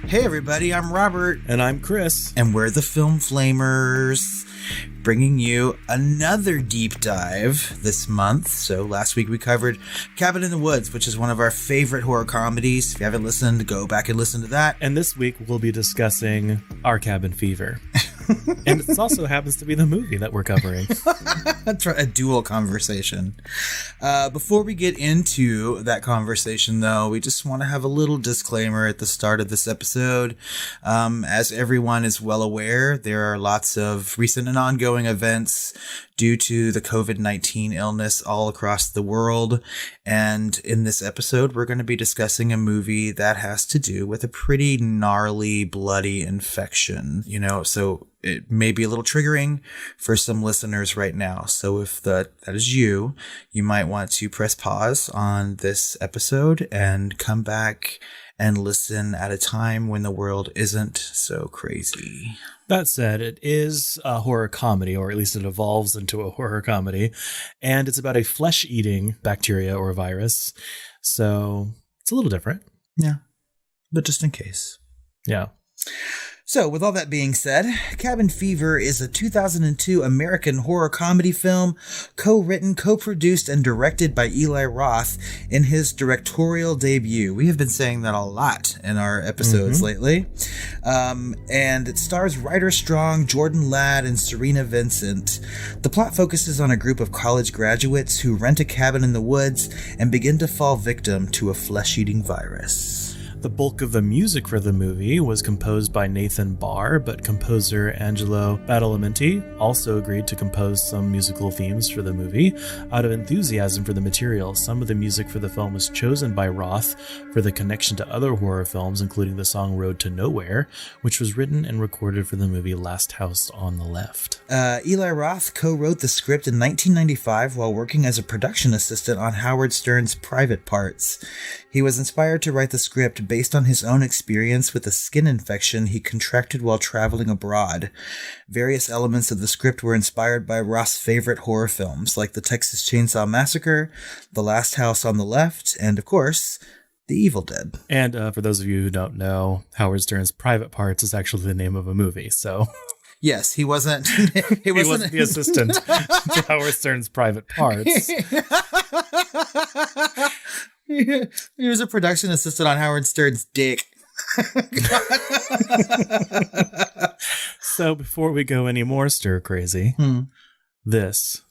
Hey everybody, I'm Robert. And I'm Chris. And we're the Film Flamers, bringing you another deep dive this month. So last week we covered Cabin in the Woods, which is one of our favorite horror comedies. If you haven't listened, go back and listen to that. And this week we'll be discussing Our Cabin Fever. And it also happens to be the movie that we're covering. A dual conversation. Before we get into that conversation, though, we just want to have a little disclaimer at the start of this episode. As everyone is well aware, there are lots of recent and ongoing events due to the COVID-19 illness all across the world. And in this episode, we're going to be discussing a movie that has to do with a pretty gnarly, bloody infection. You know, so it may be a little triggering for some listeners right now. So if that is you, you might want to press pause on this episode and come back and listen at a time when the world isn't so crazy. That said, it is a horror comedy, or at least it evolves into a horror comedy, and it's about a flesh-eating bacteria or virus. So it's a little different. Yeah, but just in case. Yeah. So, with all that being said, Cabin Fever is a 2002 American horror comedy film, co-written, co-produced, and directed by Eli Roth in his directorial debut. We have been saying that a lot in our episodes lately. And it stars Ryder Strong, Jordan Ladd, and Serena Vincent. The plot focuses on a group of college graduates who rent a cabin in the woods and begin to fall victim to a flesh-eating virus. The bulk of the music for the movie was composed by Nathan Barr, but composer Angelo Badalamenti also agreed to compose some musical themes for the movie. Out of enthusiasm for the material, some of the music for the film was chosen by Roth for the connection to other horror films, including the song Road to Nowhere, which was written and recorded for the movie Last House on the Left. Eli Roth co-wrote the script in 1995 while working as a production assistant on Howard Stern's Private Parts. He was inspired to write the script based on his own experience with a skin infection he contracted while traveling abroad. Various elements of the script were inspired by Roth's favorite horror films, like The Texas Chainsaw Massacre, The Last House on the Left, and, of course, The Evil Dead. And for those of you who don't know, Howard Stern's Private Parts is actually the name of a movie, so... Yes, he wasn't he wasn't the assistant to Howard Stern's Private Parts. He was a production assistant on Howard Stern's dick. So before we go any more stir crazy, this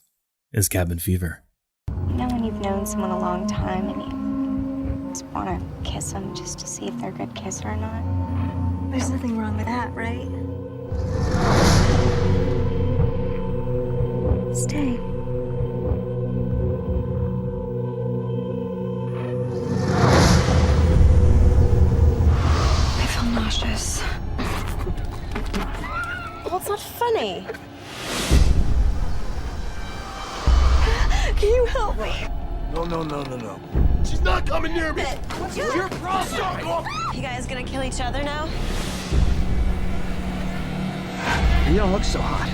is Cabin Fever. You know when you've known someone a long time and you just want to kiss them just to see if they're a good kisser or not? There's nothing wrong with that, right? Stay. I feel nauseous. Well, it's not funny. Can you help me? No. She's not coming near me. What's Your problem. You guys gonna kill each other now? You don't look so hot.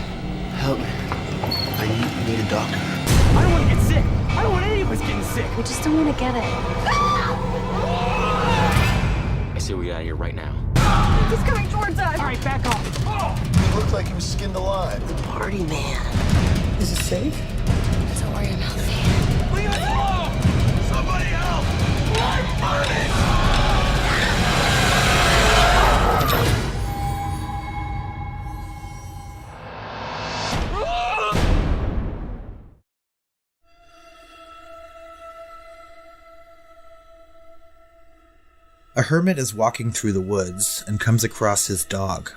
Help me. I need a doctor. I don't want to get sick. I don't want any of us getting sick. We just don't want to get it. I say we get out of here right now. He's coming towards us. All right, back off. He looked like he was skinned alive. The party man. Is it safe? Don't worry about me. Leave us alone! Somebody help! I'm burning! A hermit is walking through the woods and comes across his dog.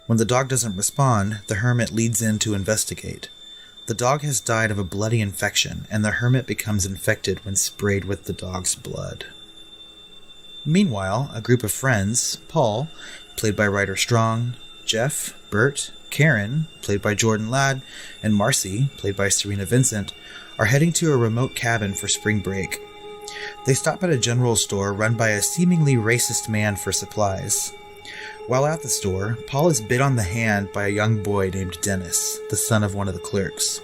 When the dog doesn't respond, the hermit leads in to investigate. The dog has died of a bloody infection, and the hermit becomes infected when sprayed with the dog's blood. Meanwhile, a group of friends, Paul, played by Ryder Strong, Jeff, Bert, Karen, played by Jordan Ladd, and Marcy, played by Serena Vincent, are heading to a remote cabin for spring break. They stop at a general store run by a seemingly racist man for supplies. While at the store, Paul is bit on the hand by a young boy named Dennis, the son of one of the clerks.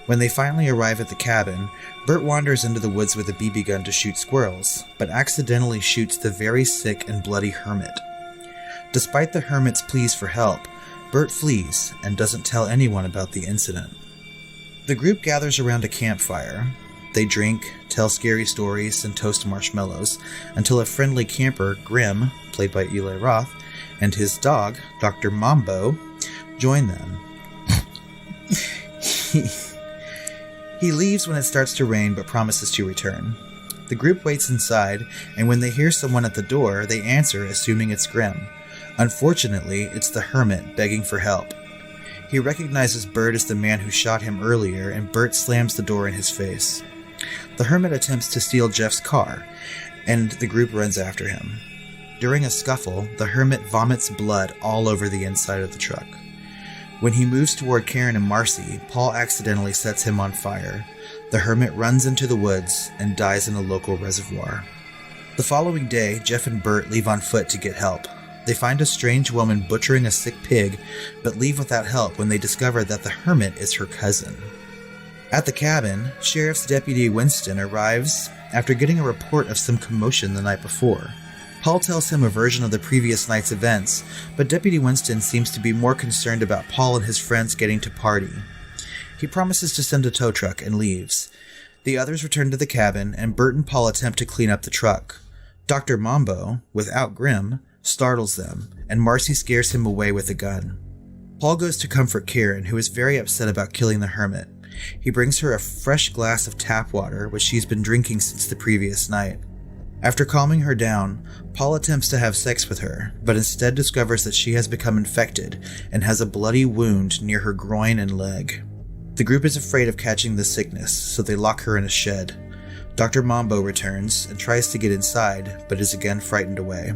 When they finally arrive at the cabin, Bert wanders into the woods with a BB gun to shoot squirrels, but accidentally shoots the very sick and bloody hermit. Despite the hermit's pleas for help, Bert flees and doesn't tell anyone about the incident. The group gathers around a campfire. They drink, tell scary stories, and toast marshmallows until a friendly camper, Grim, played by Eli Roth, and his dog, Dr. Mambo, join them. He leaves when it starts to rain but promises to return. The group waits inside, and when they hear someone at the door, they answer assuming it's Grim. Unfortunately, it's the hermit begging for help. He recognizes Bert as the man who shot him earlier, and Bert slams the door in his face. The hermit attempts to steal Jeff's car, and the group runs after him. During a scuffle, the hermit vomits blood all over the inside of the truck. When he moves toward Karen and Marcy, Paul accidentally sets him on fire. The hermit runs into the woods and dies in a local reservoir. The following day, Jeff and Bert leave on foot to get help. They find a strange woman butchering a sick pig, but leave without help when they discover that the hermit is her cousin. At the cabin, Sheriff's Deputy Winston arrives after getting a report of some commotion the night before. Paul tells him a version of the previous night's events, but Deputy Winston seems to be more concerned about Paul and his friends getting to party. He promises to send a tow truck and leaves. The others return to the cabin, and Bert and Paul attempt to clean up the truck. Dr. Mambo, without Grim, startles them, and Marcy scares him away with a gun. Paul goes to comfort Karen, who is very upset about killing the hermit. He brings her a fresh glass of tap water, which she's been drinking since the previous night. After calming her down, Paul attempts to have sex with her, but instead discovers that she has become infected and has a bloody wound near her groin and leg. The group is afraid of catching the sickness, so they lock her in a shed. Dr. Mambo returns and tries to get inside, but is again frightened away.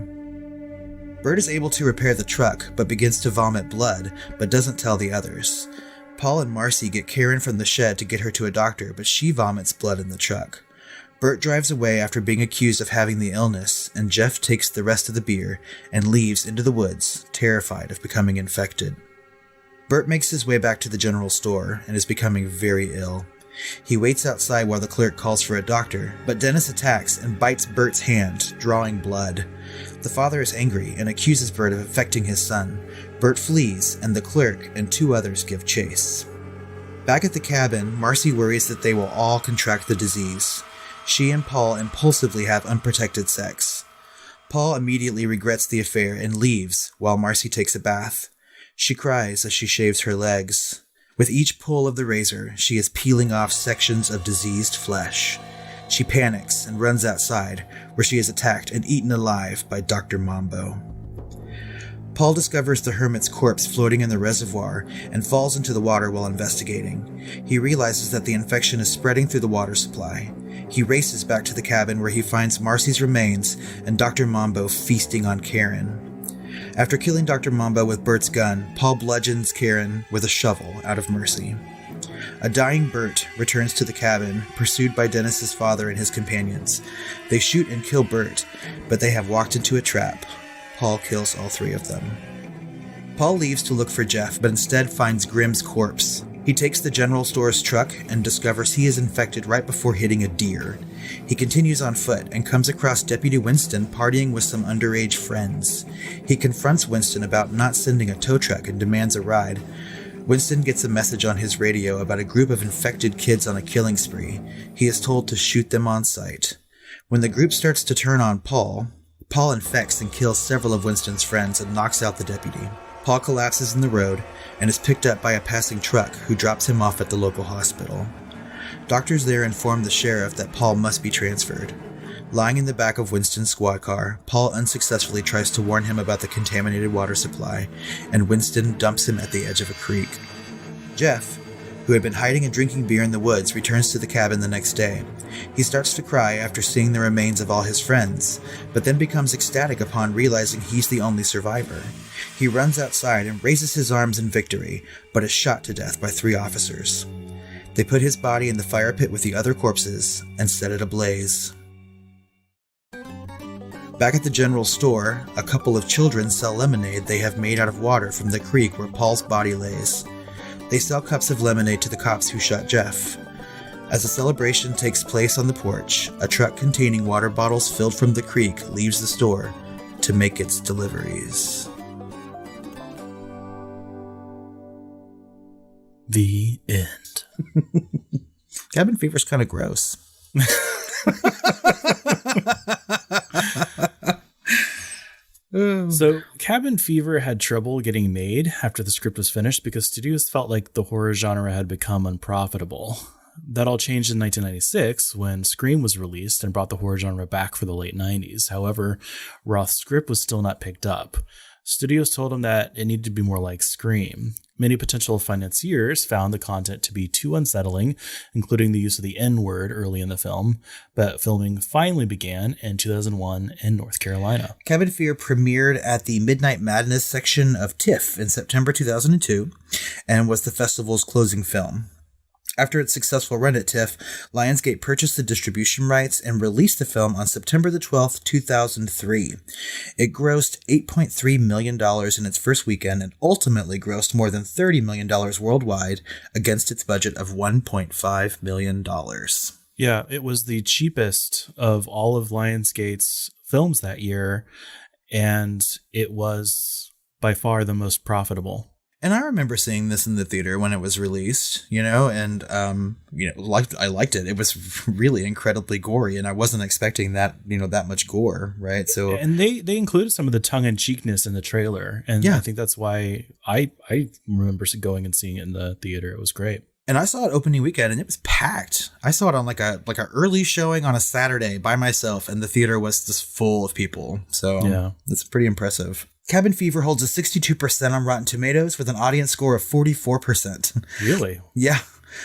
Bert is able to repair the truck, but begins to vomit blood, but doesn't tell the others. Paul and Marcy get Karen from the shed to get her to a doctor, but she vomits blood in the truck. Bert drives away after being accused of having the illness, and Jeff takes the rest of the beer and leaves into the woods, terrified of becoming infected. Bert makes his way back to the general store and is becoming very ill. He waits outside while the clerk calls for a doctor, but Dennis attacks and bites Bert's hand, drawing blood. The father is angry and accuses Bert of infecting his son. Bert flees, and the clerk and 2 others give chase. Back at the cabin, Marcy worries that they will all contract the disease. She and Paul impulsively have unprotected sex. Paul immediately regrets the affair and leaves while Marcy takes a bath. She cries as she shaves her legs. With each pull of the razor, she is peeling off sections of diseased flesh. She panics and runs outside, where she is attacked and eaten alive by Dr. Mambo. Paul discovers the hermit's corpse floating in the reservoir and falls into the water while investigating. He realizes that the infection is spreading through the water supply. He races back to the cabin where he finds Marcy's remains and Dr. Mambo feasting on Karen. After killing Dr. Mambo with Bert's gun, Paul bludgeons Karen with a shovel out of mercy. A dying Bert returns to the cabin, pursued by Dennis's father and his companions. They shoot and kill Bert, but they have walked into a trap. Paul kills all 3 of them. Paul leaves to look for Jeff, but instead finds Grim's corpse. He takes the general store's truck and discovers he is infected right before hitting a deer. He continues on foot and comes across Deputy Winston partying with some underage friends. He confronts Winston about not sending a tow truck and demands a ride. Winston gets a message on his radio about a group of infected kids on a killing spree. He is told to shoot them on sight. When the group starts to turn on Paul infects and kills several of Winston's friends and knocks out the deputy. Paul collapses in the road and is picked up by a passing truck who drops him off at the local hospital. Doctors there inform the sheriff that Paul must be transferred. Lying in the back of Winston's squad car, Paul unsuccessfully tries to warn him about the contaminated water supply, and Winston dumps him at the edge of a creek. Jeff, who had been hiding and drinking beer in the woods, returns to the cabin the next day. He starts to cry after seeing the remains of all his friends, but then becomes ecstatic upon realizing he's the only survivor. He runs outside and raises his arms in victory, but is shot to death by 3 officers. They put his body in the fire pit with the other corpses and set it ablaze. Back at the general store, a couple of children sell lemonade they have made out of water from the creek where Paul's body lays. They sell cups of lemonade to the cops who shot Jeff. As a celebration takes place on the porch, a truck containing water bottles filled from the creek leaves the store to make its deliveries. The end. Cabin fever's kind of gross. So Cabin Fever had trouble getting made after the script was finished because studios felt like the horror genre had become unprofitable. That all changed in 1996 when Scream was released and brought the horror genre back for the late 90s. However, Roth's script was still not picked up. Studios told him that it needed to be more like Scream. Many potential financiers found the content to be too unsettling, including the use of the N-word early in the film, but filming finally began in 2001 in North Carolina. Cabin Fever premiered at the Midnight Madness section of TIFF in September 2002 and was the festival's closing film. After its successful run at TIFF, Lionsgate purchased the distribution rights and released the film on September the 12th, 2003. It grossed $8.3 million in its first weekend and ultimately grossed more than $30 million worldwide against its budget of $1.5 million. Yeah, it was the cheapest of all of Lionsgate's films that year, and it was by far the most profitable. And I remember seeing this in the theater when it was released, and I liked it. It was really incredibly gory, and I wasn't expecting that, that much gore, right? So, and they included some of the tongue-in-cheekness in the trailer, and I think that's why I remember going and seeing it in the theater. It was great. And I saw it opening weekend, and it was packed. I saw it on like a early showing on a Saturday by myself, and the theater was just full of people. So yeah, it's pretty impressive. Cabin Fever holds a 62% on Rotten Tomatoes with an audience score of 44%. Really? Yeah.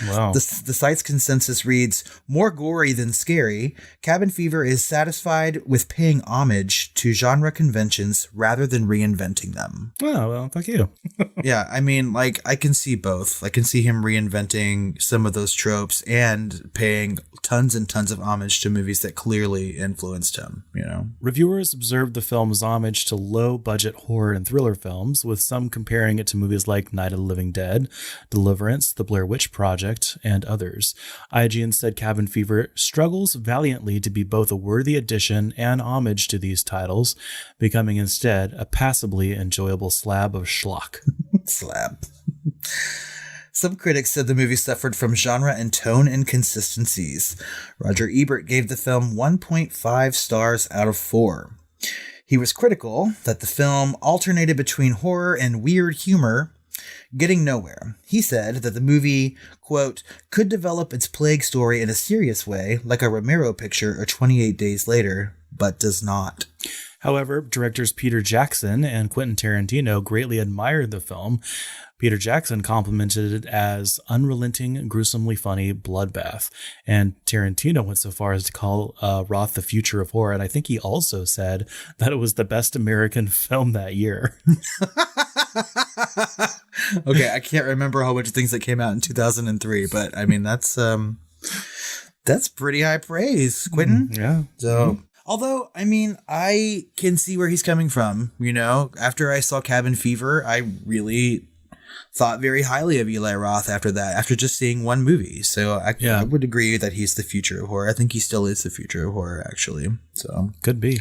Wow. The site's consensus reads, more gory than scary, Cabin Fever is satisfied with paying homage to genre conventions rather than reinventing them. Oh, well, thank you. Yeah, I mean, I can see both. I can see him reinventing some of those tropes and paying tons and tons of homage to movies that clearly influenced him, Reviewers observed the film's homage to low-budget horror and thriller films, with some comparing it to movies like Night of the Living Dead, Deliverance, The Blair Witch Project, and others. IGN said Cabin Fever struggles valiantly to be both a worthy addition and homage to these titles, becoming instead a passably enjoyable slab of schlock. Slab. Some critics said the movie suffered from genre and tone inconsistencies. Roger Ebert gave the film 1.5 stars out of 4. He was critical that the film alternated between horror and weird humor, getting nowhere. He said that the movie, quote, could develop its plague story in a serious way, like a Romero picture or 28 Days Later, but does not. However, directors Peter Jackson and Quentin Tarantino greatly admired the film. Peter Jackson complimented it as unrelenting, gruesomely funny bloodbath. And Tarantino went so far as to call Roth the future of horror. And I think he also said that it was the best American film that year. Okay, I can't remember a whole bunch of things that came out in 2003, but I mean, that's pretty high praise, Quentin. Yeah. So... Although, I mean, I can see where he's coming from, After I saw Cabin Fever, I really thought very highly of Eli Roth after that, after just seeing one movie. So I would agree that he's the future of horror. I think he still is the future of horror, actually. So could be.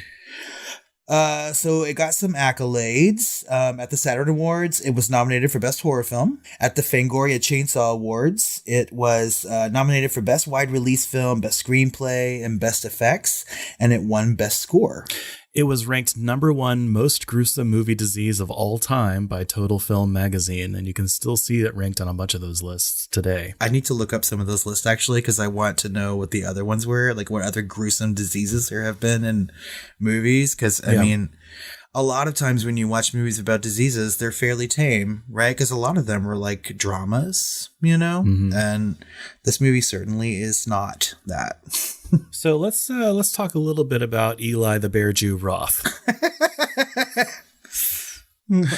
So it got some accolades at the Saturn Awards. It was nominated for Best Horror Film. At the Fangoria Chainsaw Awards, it was nominated for Best Wide Release Film, Best Screenplay, and Best Effects, and it won Best Score. It was ranked #1 most gruesome movie disease of all time by Total Film magazine, and you can still see it ranked on a bunch of those lists today. I need to look up some of those lists, actually, because I want to know what the other ones were, like what other gruesome diseases there have been in movies, because, I mean, a lot of times when you watch movies about diseases, they're fairly tame, right? Because a lot of them are like dramas, and this movie certainly is not that. So let's talk a little bit about Eli the Bear Jew Roth.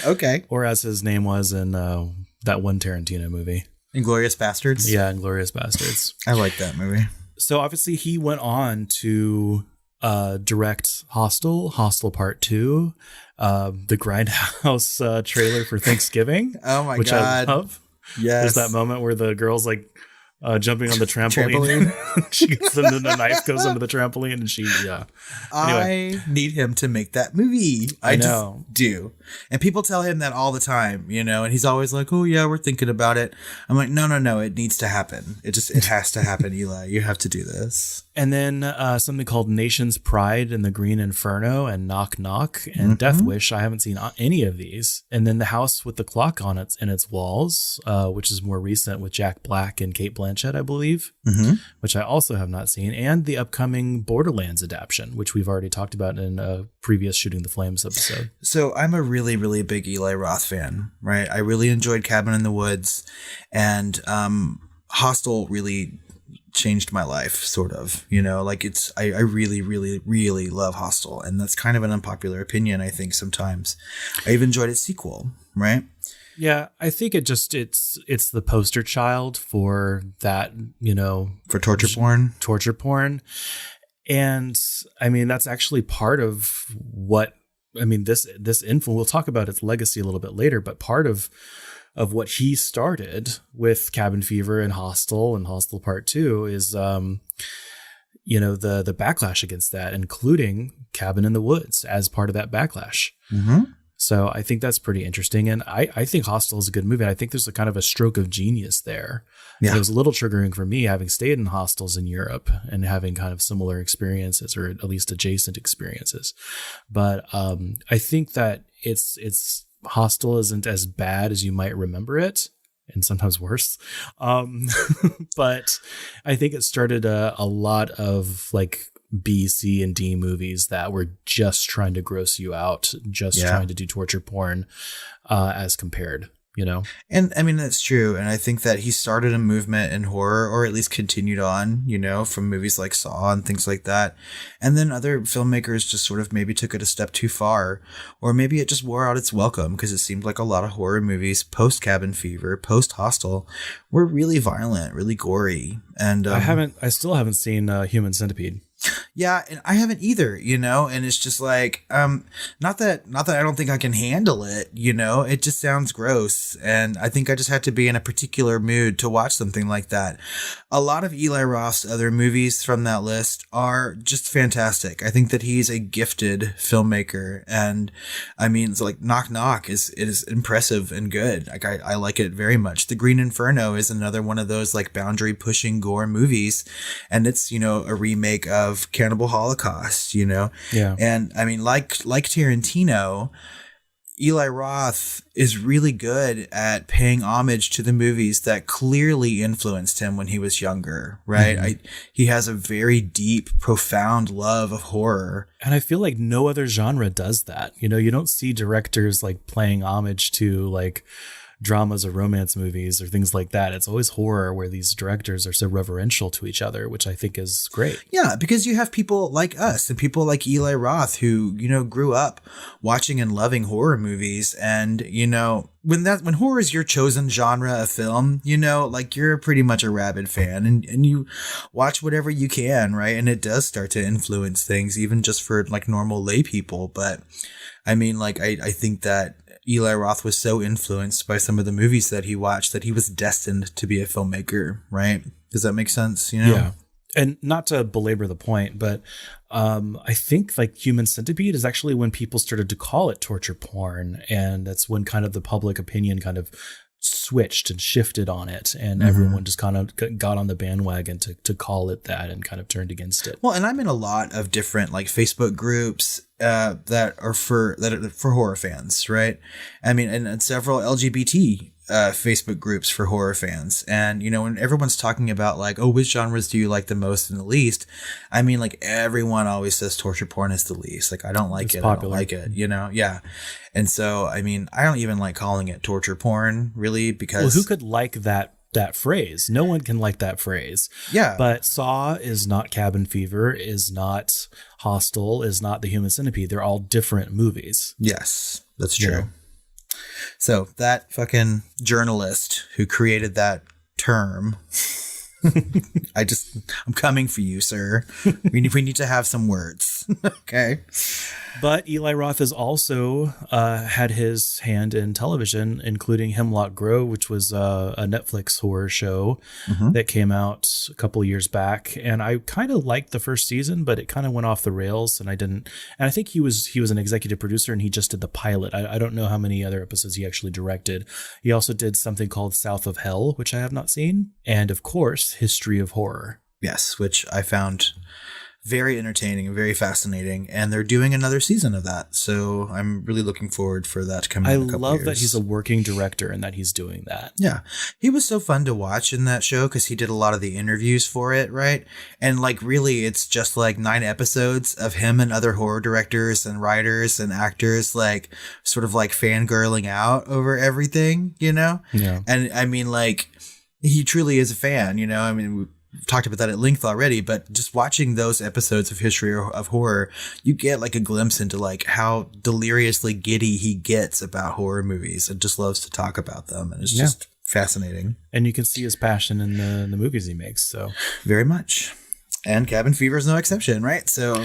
Okay. Or as his name was in that one Tarantino movie. Inglourious Bastards? Yeah, Inglourious Bastards. I like that movie. So obviously he went on to direct Hostel Part 2, the Grindhouse trailer for Thanksgiving. Oh my which God. I love. Yes. There's that moment where the girl's like jumping on the trampoline. She gets into the knife, goes under the trampoline, and she, Anyway. I need him to make that movie. I know. just do. And people tell him that all the time, and he's always like, oh yeah, we're thinking about it. I'm like, no, it needs to happen. It has to happen, Eli. You have to do this. And then something called Nation's Pride and the Green Inferno and Knock Knock and Death Wish. I haven't seen any of these. And then The House with the Clock on its walls, which is more recent with Jack Black and Cate Blanchett, I believe, which I also have not seen. And the upcoming Borderlands adaptation, which we've already talked about in a previous Shooting the Flames episode. So I'm a really, really big Eli Roth fan, right? I really enjoyed Cabin in the Woods, and Hostel really changed my life, sort of, I really, really, really love Hostel, and that's kind of an unpopular opinion, I think, sometimes. I even enjoyed its sequel, right? Yeah, I think it's the poster child for that, for torture porn. And I mean, that's actually part of what, this info, we'll talk about its legacy a little bit later, but part of what he started with Cabin Fever and Hostel Part 2 is, the backlash against that, including Cabin in the Woods as part of that backlash. So I think that's pretty interesting. And I think Hostel is a good movie. I think there's a kind of a stroke of genius there. Yeah. It was a little triggering for me, having stayed in hostels in Europe and having kind of similar experiences, or at least adjacent experiences. But I think that it's Hostel isn't as bad as you might remember it, and sometimes worse. But I think it started a lot of like B, C, and D movies that were just trying to gross you out, trying to do torture porn as compared. And I mean, that's true. And I think that he started a movement in horror, or at least continued on, from movies like Saw and things like that. And then other filmmakers just sort of maybe took it a step too far, or maybe it just wore out its welcome, because it seemed like a lot of horror movies post Cabin Fever, post Hostel, were really violent, really gory. And I still haven't seen Human Centipede. Yeah, and I haven't either, and it's just like, not that I don't think I can handle it, it just sounds gross, and I think I just had to be in a particular mood to watch something like that. A lot of Eli Roth's other movies from that list are just fantastic. I think that he's a gifted filmmaker, and I mean, it's like Knock Knock is impressive and good. Like I like it very much. The Green Inferno is another one of those like boundary pushing gore movies, and it's a remake of Cannibal Holocaust, Yeah. And I mean, like Tarantino, Eli Roth is really good at paying homage to the movies that clearly influenced him when he was younger, right? He has a very deep, profound love of horror. And I feel like no other genre does that. You don't see directors like playing homage to like dramas or romance movies or things like that. It's always horror, where these directors are so reverential to each other, which I think is great. Yeah, because you have people like us and people like Eli Roth who, grew up watching and loving horror movies. And, when horror is your chosen genre of film, like you're pretty much a rabid fan, and you watch whatever you can, right? And it does start to influence things, even just for like normal lay people. But I mean, like, I think that Eli Roth was so influenced by some of the movies that he watched that he was destined to be a filmmaker, right? Does that make sense? Yeah. And not to belabor the point, but I think like Human Centipede is actually when people started to call it torture porn. And that's when kind of the public opinion kind of switched and shifted on it, and everyone just kind of got on the bandwagon to call it that and kind of turned against it. Well, and I'm in a lot of different like Facebook groups that are for horror fans, right? I mean, and several LGBT Facebook groups for horror fans. And, when everyone's talking about like, oh, which genres do you like the most and the least? I mean, like everyone always says torture porn is the least. Like, I don't like it. Popular. I don't like it, Yeah. And so, I mean, I don't even like calling it torture porn really, because. Well, who could like that phrase? No one can like that phrase. Yeah. But Saw is not Cabin Fever, is not Hostel, is not The Human Centipede. They're all different movies. Yes, that's true. Yeah. So that fucking journalist who created that term, I'm coming for you, sir. We need to have some words. Okay. But Eli Roth has also had his hand in television, including Hemlock Grove, which was a Netflix horror show that came out a couple of years back. And I kind of liked the first season, but it kind of went off the rails, and I didn't. And I think he was an executive producer, and he just did the pilot. I don't know how many other episodes he actually directed. He also did something called South of Hell, which I have not seen, and of course, History of Horror. Yes, which I found very entertaining and very fascinating, and they're doing another season of that, so I'm really looking forward for that to come in a couple love years. that he's a working director and that he's doing that. Yeah, he was so fun to watch in that show because he did a lot of the interviews for it, right? And like, really, it's just like 9 episodes of him and other horror directors and writers and actors, like sort of like fangirling out over everything, you know? Yeah. And I mean, like, he truly is a fan, you know? I mean, we've talked about that at length already, but just watching those episodes of History of Horror, you get like a glimpse into like how deliriously giddy he gets about horror movies and just loves to talk about them. And it's just fascinating. And you can see his passion in the movies he makes. So very much. And Cabin Fever is no exception, right? So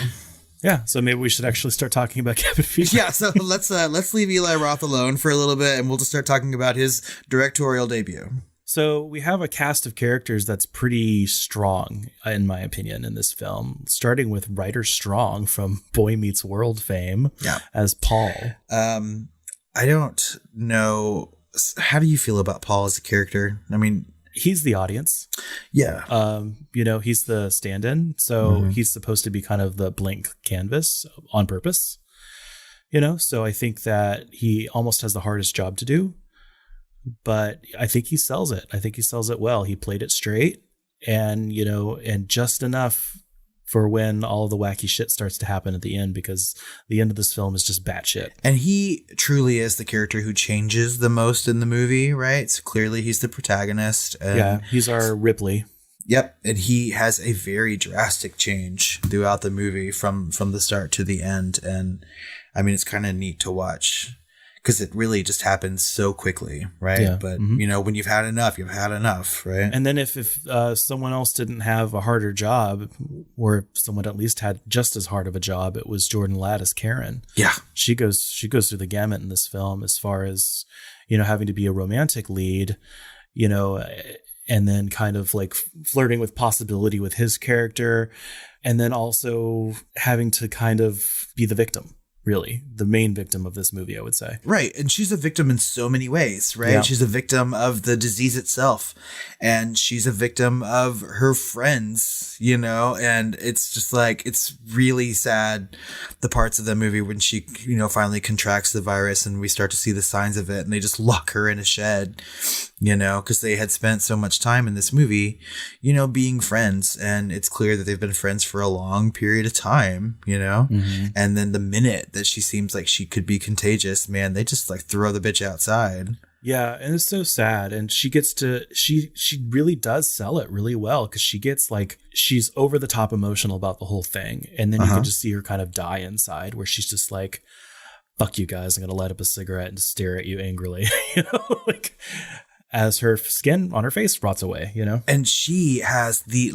yeah, so maybe we should actually start talking about Cabin Fever. Yeah, so let's leave Eli Roth alone for a little bit, and we'll just start talking about his directorial debut. So we have a cast of characters that's pretty strong, in my opinion, in this film, starting with Ryder Strong from Boy Meets World fame as Paul. I don't know. How do you feel about Paul as a character? I mean, he's the audience. Yeah. You know, he's the stand-in. So he's supposed to be kind of the blank canvas on purpose, you know? So I think that he almost has the hardest job to do. But I think he sells it. I think he sells it well. He played it straight and, you know, and just enough for when all the wacky shit starts to happen at the end, because the end of this film is just batshit. And he truly is the character who changes the most in the movie, right? So clearly he's the protagonist. And he's our Ripley. Yep. And he has a very drastic change throughout the movie from the start to the end. And I mean, it's kind of neat to watch, because it really just happens so quickly, right? Yeah. But, you know, when you've had enough, right? And then if someone else didn't have a harder job, or if someone at least had just as hard of a job, it was Jordan Ladd as Karen. Yeah. She goes through the gamut in this film as far as, you know, having to be a romantic lead, you know, and then kind of like flirting with possibility with his character, and then also having to kind of be the victim. Really, the main victim of this movie, I would say. Right. And she's a victim in so many ways, right? Yeah. She's a victim of the disease itself. And she's a victim of her friends, you know? And it's just like, it's really sad, the parts of the movie when she, you know, finally contracts the virus and we start to see the signs of it, and they just lock her in a shed, you know, because they had spent so much time in this movie, you know, being friends. And it's clear that they've been friends for a long period of time, you know? And then the minute that she seems like she could be contagious, man, they just like throw the bitch outside. Yeah, and it's so sad. And she really does sell it really well, because she gets like, she's over the top emotional about the whole thing. And then you can just see her kind of die inside, where she's just like, fuck you guys, I'm going to light up a cigarette and stare at you angrily, you know, like, as her skin on her face rots away, you know? And she has the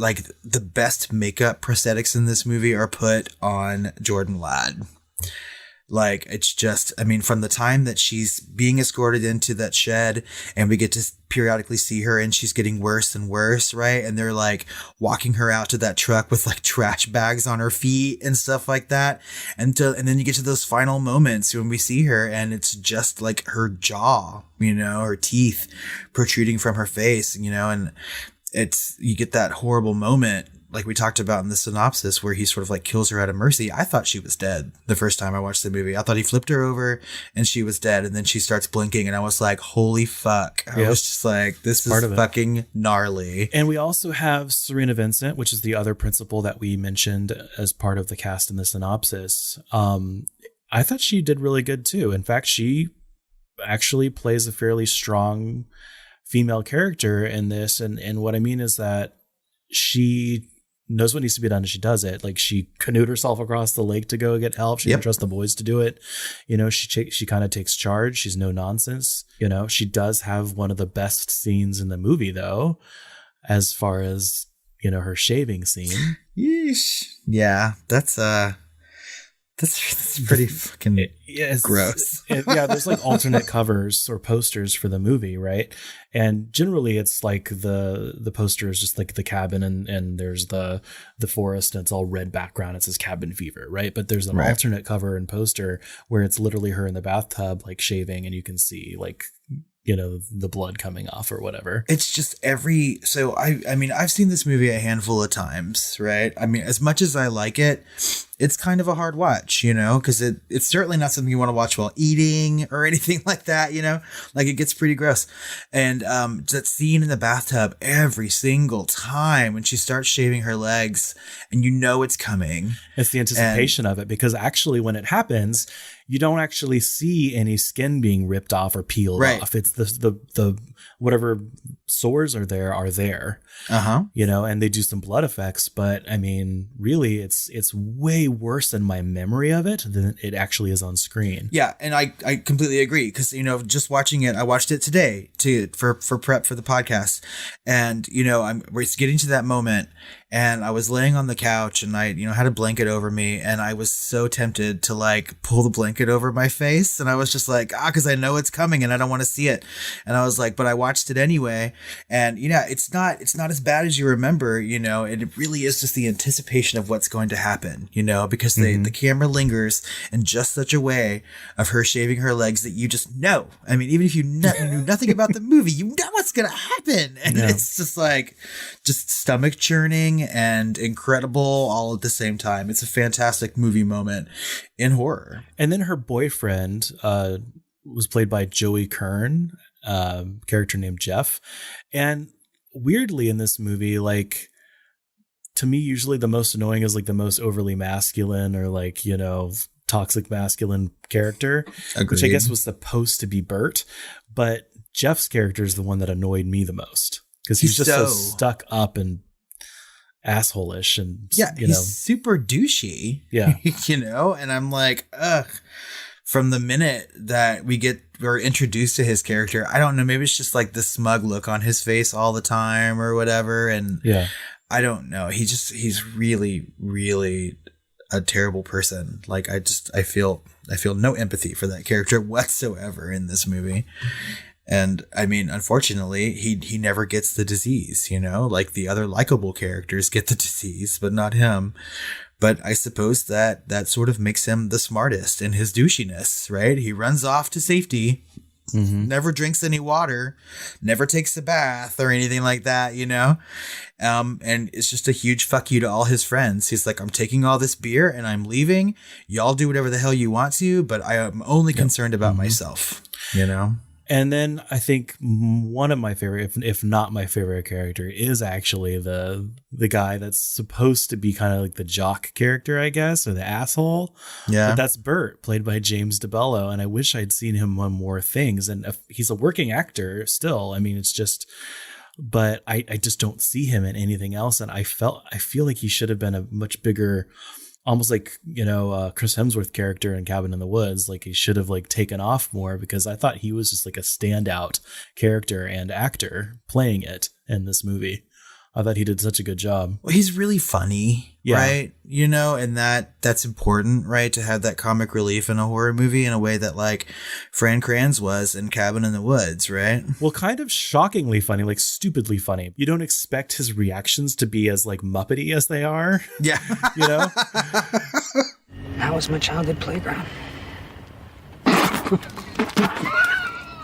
best makeup prosthetics in this movie are put on Jordan Ladd. Like, it's just, I mean, from the time that she's being escorted into that shed and we get to periodically see her and she's getting worse and worse, right? And they're like walking her out to that truck with like trash bags on her feet and stuff like that. And then you get to those final moments when we see her and it's just like her jaw, you know, her teeth protruding from her face, you know, and you get that horrible moment, like we talked about in the synopsis, where he sort of like kills her out of mercy. I thought she was dead the first time I watched the movie. I thought he flipped her over and she was dead. And then she starts blinking and I was like, holy fuck. I was just like, this is fucking gnarly. And we also have Serena Vincent, which is the other principal that we mentioned as part of the cast in the synopsis. I thought she did really good too. In fact, she actually plays a fairly strong female character in this. And what I mean is that she knows what needs to be done and she does it. Like, she canoed herself across the lake to go get help. She didn't trust the boys to do it. You know, she kind of takes charge. She's no nonsense. You know, she does have one of the best scenes in the movie though, as far as, you know, her shaving scene. Yeesh. Yeah, that's That's pretty fucking gross. There's like alternate covers or posters for the movie, right? And generally it's like the poster is just like the cabin and there's the forest and it's all red background. It says Cabin Fever, right? But there's an alternate cover and poster where it's literally her in the bathtub, like shaving, and you can see like, the blood coming off or whatever. It's just I mean, I've seen this movie a handful of times, right? I mean, as much as I like it, it's kind of a hard watch, because it's certainly not something you want to watch while eating or anything like that, like it gets pretty gross. And that scene in the bathtub every single time when she starts shaving her legs and it's coming. It's the anticipation of it, because actually when it happens, you don't actually see any skin being ripped off or peeled off. It's the whatever sores are there. And they do some blood effects, but I mean, really it's way worse in my memory of it than it actually is on screen. Yeah. And I completely agree. Cause just watching it, I watched it today for prep for the podcast, and we're getting to that moment, and I was laying on the couch and I, had a blanket over me, and I was so tempted to like pull the blanket over my face. And I was just like, cause I know it's coming and I don't want to see it. And I was like, but I watched it anyway. And it's not as bad as you remember, and it really is just the anticipation of what's going to happen, because the camera lingers in just such a way of her shaving her legs that you just know. I mean, even if you knew nothing about the movie, you know what's going to happen. And it's just like, just stomach churning and incredible all at the same time. It's a fantastic movie moment in horror. And then her boyfriend was played by Joey Kern, character named Jeff. And weirdly in this movie, like, to me, usually the most annoying is like the most overly masculine or like, toxic masculine character. Agreed. Which I guess was supposed to be Bert. But Jeff's character is the one that annoyed me the most, because he's just so stuck up and asshole-ish, and he's super douchey. And I'm like, ugh. From the minute that we're introduced to his character, I don't know, maybe it's just like the smug look on his face all the time or whatever, and I don't know, he's really, really a terrible person. Like I feel no empathy for that character whatsoever in this movie. And I mean, unfortunately, he never gets the disease, like the other likable characters get the disease, but not him. But I suppose that sort of makes him the smartest in his douchiness, right? He runs off to safety, never drinks any water, never takes a bath or anything like that, and it's just a huge fuck you to all his friends. He's like, I'm taking all this beer and I'm leaving. Y'all do whatever the hell you want to, but I am only concerned about myself, And then I think one of my favorite, if not my favorite character, is actually the guy that's supposed to be kind of like the jock character, I guess, or the asshole. Yeah. But that's Bert, played by James DeBello. And I wish I'd seen him on more things. And he's a working actor still. I mean, it's just, but I just don't see him in anything else. And I feel like he should have been a much bigger, almost like, Chris Hemsworth character in Cabin in the Woods. Like he should have like taken off more, because I thought he was just like a standout character and actor playing it in this movie. I thought he did such a good job. Well, he's really funny, right? And that's important, right? To have that comic relief in a horror movie in a way that like Fran Kranz was in Cabin in the Woods, right? Well, kind of shockingly funny, like stupidly funny. You don't expect his reactions to be as like Muppety as they are. Yeah. That was my childhood playground.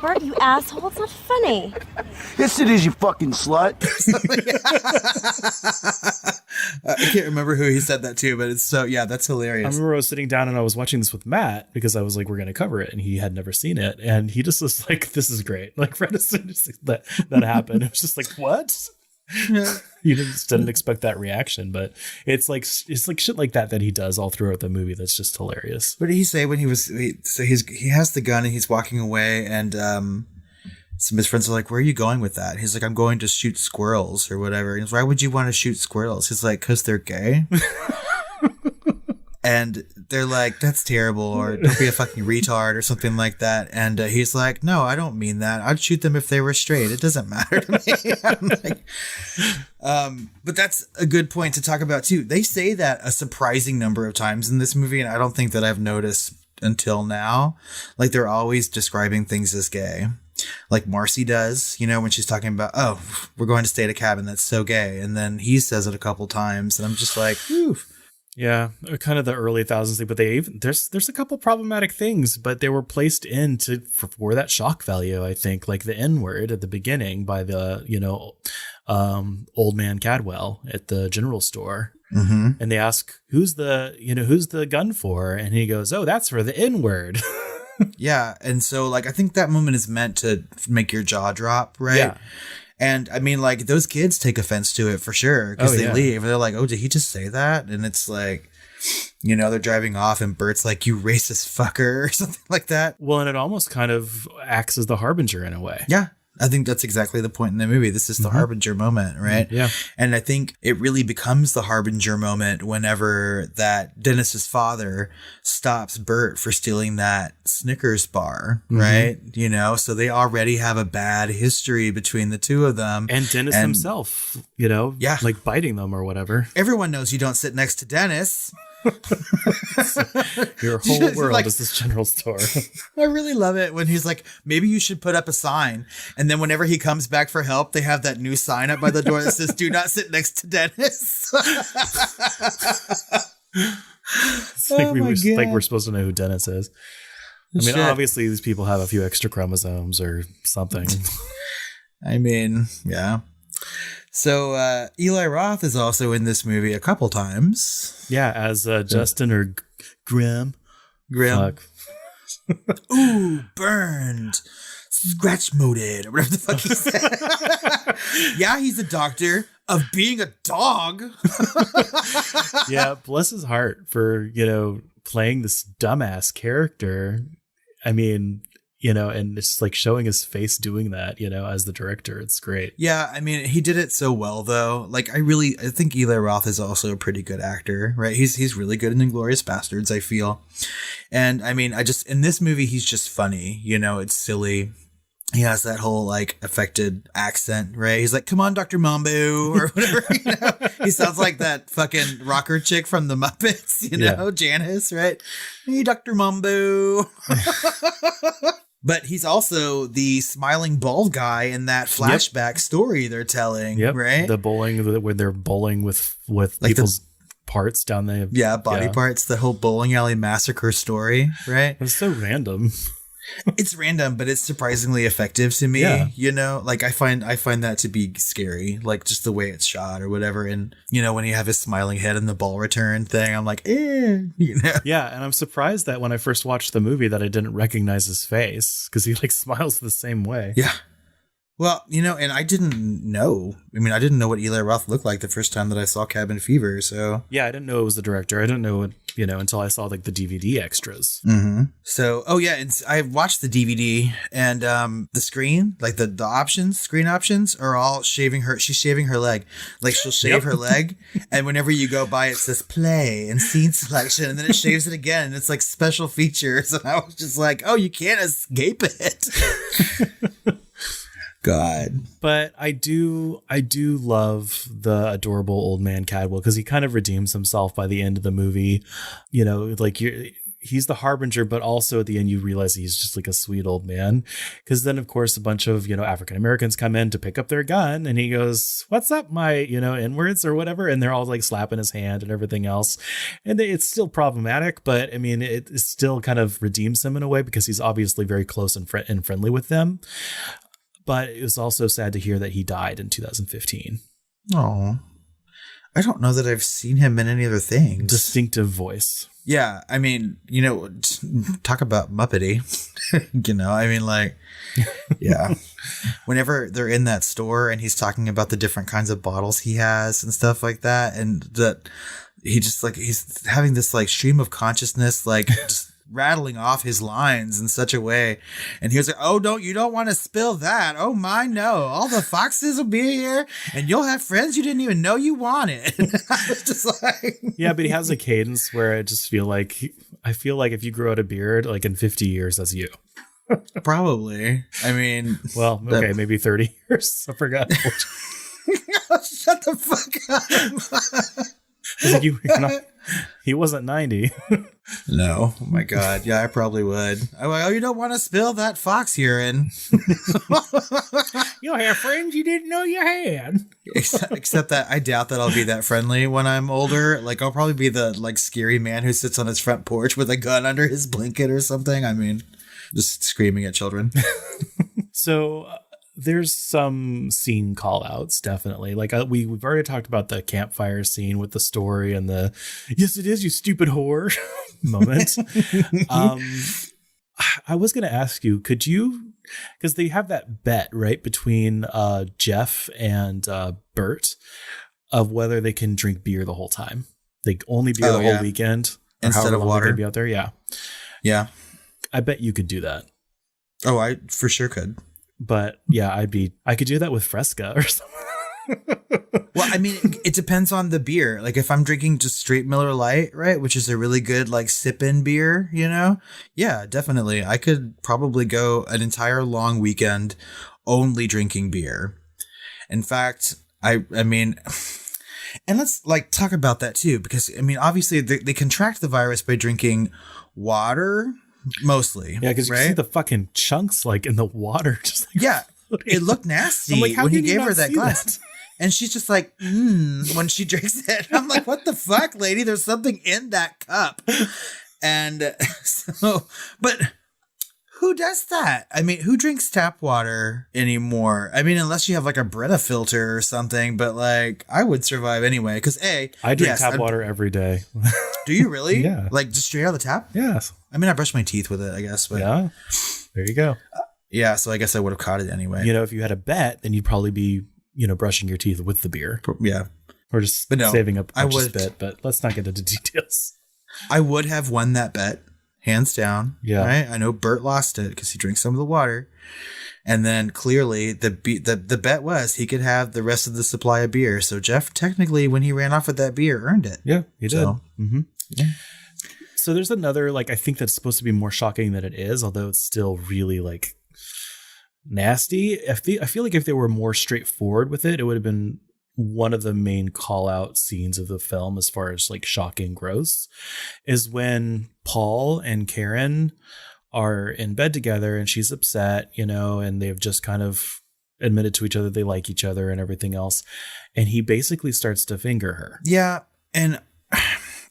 Bert, you asshole, it's not funny. Yes, it is, you fucking slut. I can't remember who he said that to, but it's that's hilarious. I remember I was sitting down and I was watching this with Matt, because I was like, we're going to cover it, and he had never seen it, and he just was like, this is great. Like right as soon as that happened, it was just like, what? You didn't expect that reaction, but it's like shit like that he does all throughout the movie. That's just hilarious. What did he say when he has the gun and he's walking away, and some of his friends are like, where are you going with that? He's like, I'm going to shoot squirrels or whatever. He goes, why would you want to shoot squirrels? He's like, because they're gay. And they're like, that's terrible, or don't be a fucking retard or something like that. And he's like, no, I don't mean that. I'd shoot them if they were straight. It doesn't matter to me. I'm like, But that's a good point to talk about too. They say that a surprising number of times in this movie, and I don't think that I've noticed until now. Like, they're always describing things as gay. Like Marcy does, you know, when she's talking about, oh, we're going to stay at a cabin that's so gay. And then he says it a couple times, and I'm just like, whew. Yeah, kind of the early thousands thing, but there's a couple problematic things, but they were placed in for that shock value, I think, like the N-word at the beginning by the, old man Cadwell at the general store. Mm-hmm. And they ask, who's the gun for? And he goes, oh, that's for the N-word. Yeah. And so, like, I think that moment is meant to make your jaw drop, right? Yeah. And I mean, like, those kids take offense to it for sure, because they leave. They're like, oh, did he just say that? And it's like, they're driving off and Bert's like, you racist fucker, or something like that. Well, and it almost kind of acts as the harbinger in a way. Yeah. I think that's exactly the point in the movie. This is the harbinger moment, right? Yeah. And I think it really becomes the harbinger moment whenever that Dennis's father stops Bert for stealing that Snickers bar, right? So they already have a bad history between the two of them. And Dennis himself, like biting them or whatever. Everyone knows you don't sit next to Dennis. Your whole world is this general store. I really love it when he's like, maybe you should put up a sign. And then whenever he comes back for help, they have that new sign up by the door that says, do not sit next to Dennis. It's like we're supposed to know who Dennis is. I mean, obviously these people have a few extra chromosomes or something. I mean, yeah. So Eli Roth is also in this movie a couple times. Yeah, as Justin or Grim. Fuck. Ooh, burned. Scratch moded, or whatever the fuck he said. Yeah, he's a doctor of being a dog. Yeah, bless his heart for, playing this dumbass character. I mean, and it's like showing his face doing that, as the director. It's great. Yeah, I mean, he did it so well, though. Like, I think Eli Roth is also a pretty good actor, right? He's really good in Inglourious Bastards, I feel. And I mean, in this movie, he's just funny. It's silly. He has that whole, like, affected accent, right? He's like, come on, Dr. Mambo, or whatever, He sounds like that fucking rocker chick from the Muppets, Janice, right? Hey, Dr. Mambo. But he's also the smiling bald guy in that flashback story they're telling, right? The bowling, where they're bowling with like people's parts down there. Yeah, body parts, the whole bowling alley massacre story, right? It's so random. It's random, but it's surprisingly effective to me. Yeah. Like I find that to be scary, like just the way it's shot or whatever. And when you have his smiling head in the ball return thing, I'm like, Yeah, and I'm surprised that when I first watched the movie that I didn't recognize his face, because he like smiles the same way. Yeah. Well, and I didn't know. I mean, I didn't know what Eli Roth looked like the first time that I saw Cabin Fever. So yeah, I didn't know it was the director. I didn't know it, until I saw like the DVD extras. Mm-hmm. So, and I watched the DVD, and the screen, like the screen options are all shaving her. She's shaving her leg. Like she'll shave her leg, and whenever you go by, it says play and scene selection, and then it shaves it again, and it's like special features. And I was just like, oh, you can't escape it. God. But I do love the adorable old man Cadwell, because he kind of redeems himself by the end of the movie. He's the harbinger, but also at the end you realize he's just like a sweet old man. Because then, of course, a bunch of, African Americans come in to pick up their gun, and he goes, what's up, my, N-words or whatever. And they're all like slapping his hand and everything else. And it's still problematic, but I mean, it still kind of redeems him in a way, because he's obviously very close and friendly with them. But it was also sad to hear that he died in 2015. Oh, I don't know that I've seen him in any other things. Distinctive voice. Yeah, I mean, talk about Muppety. I mean, like, yeah. Whenever they're in that store and he's talking about the different kinds of bottles he has and stuff like that, and that he just like he's having this like stream of consciousness, like just rattling off his lines in such a way, and he was like, oh, you don't want to spill that. Oh my, no, all the foxes will be here and you'll have friends you didn't even know you wanted. I was just like, yeah, but he has a cadence where I feel like if you grow out a beard, like in 50 years, that's you. Probably. I mean, well, okay, maybe 30 years. I forgot. Shut the fuck up. Like he wasn't 90. No. Oh my God. Yeah, I probably would. Oh, you don't want to spill that fox urine. You'll have friends you didn't know you had. Except that I doubt that I'll be that friendly when I'm older. Like, I'll probably be the like scary man who sits on his front porch with a gun under his blanket or something. I mean, just screaming at children. So there's some scene call outs, definitely. Like we've already talked about the campfire scene with the story and the yes it is, you stupid whore moment. I was going to ask you, could you, because they have that bet right between Jeff and Bert of whether they can drink beer the whole time, like only beer the whole weekend instead of water. Be out there. Yeah. I bet you could do that. Oh, I for sure could. But yeah, I could do that with Fresca or something. Well, I mean, it depends on the beer. Like if I'm drinking just straight Miller Lite, right, which is a really good like sip-in beer, you know? Yeah, definitely. I could probably go an entire long weekend only drinking beer. In fact, I mean, and let's like talk about that too, because I mean, obviously they contract the virus by drinking water. Mostly. Yeah, because you see the fucking chunks like in the water. Just like, yeah, it looked nasty like, when he gave her that glass. And she's just like, when she drinks it. I'm like, what the fuck, lady? There's something in that cup. And so, but who does that? I mean, who drinks tap water anymore? I mean, unless you have like a Brita filter or something, but like I would survive anyway. Because I drink tap water every day. Do you really? Yeah. Like just straight out of the tap? Yes. I mean, I brush my teeth with it, I guess. But yeah. There you go. Yeah. So I guess I would have caught it anyway. You know, if you had a bet, then you'd probably be, brushing your teeth with the beer. Yeah. Or just saving up a bit, but let's not get into details. I would have won that bet. Hands down. Yeah. Right. I know Bert lost it because he drinks some of the water. And then clearly the bet was he could have the rest of the supply of beer. So Jeff, technically, when he ran off with that beer, earned it. Yeah, he did. So, yeah. So there's another, like, I think that's supposed to be more shocking than it is, although it's still really, like, nasty. I feel like if they were more straightforward with it, it would have been one of the main call out scenes of the film as far as like shocking gross is when Paul and Karen are in bed together and she's upset, and they've just kind of admitted to each other they like each other and everything else. And he basically starts to finger her. Yeah. And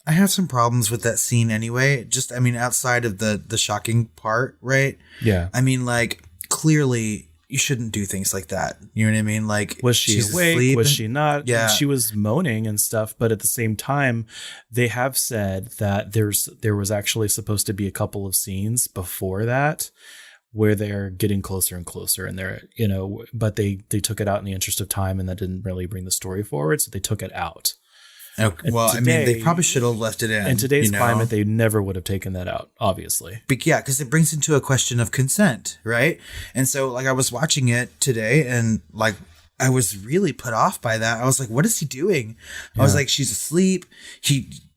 I have some problems with that scene anyway. Just, I mean, outside of the shocking part, right? Yeah. I mean, like, clearly you shouldn't do things like that. You know what I mean? Like, was she awake? Was she not? Yeah. She was moaning and stuff. But at the same time, they have said that there was actually supposed to be a couple of scenes before that where they're getting closer and closer, and they're, but they took it out in the interest of time, and that didn't really bring the story forward. So they took it out. Okay. Well, today, I mean, they probably should have left it in. In today's climate, they never would have taken that out, obviously. But yeah, because it brings into a question of consent, right? And so, like, I was watching it today, and like, I was really put off by that. I was like, what is he doing? Yeah. I was like, she's asleep.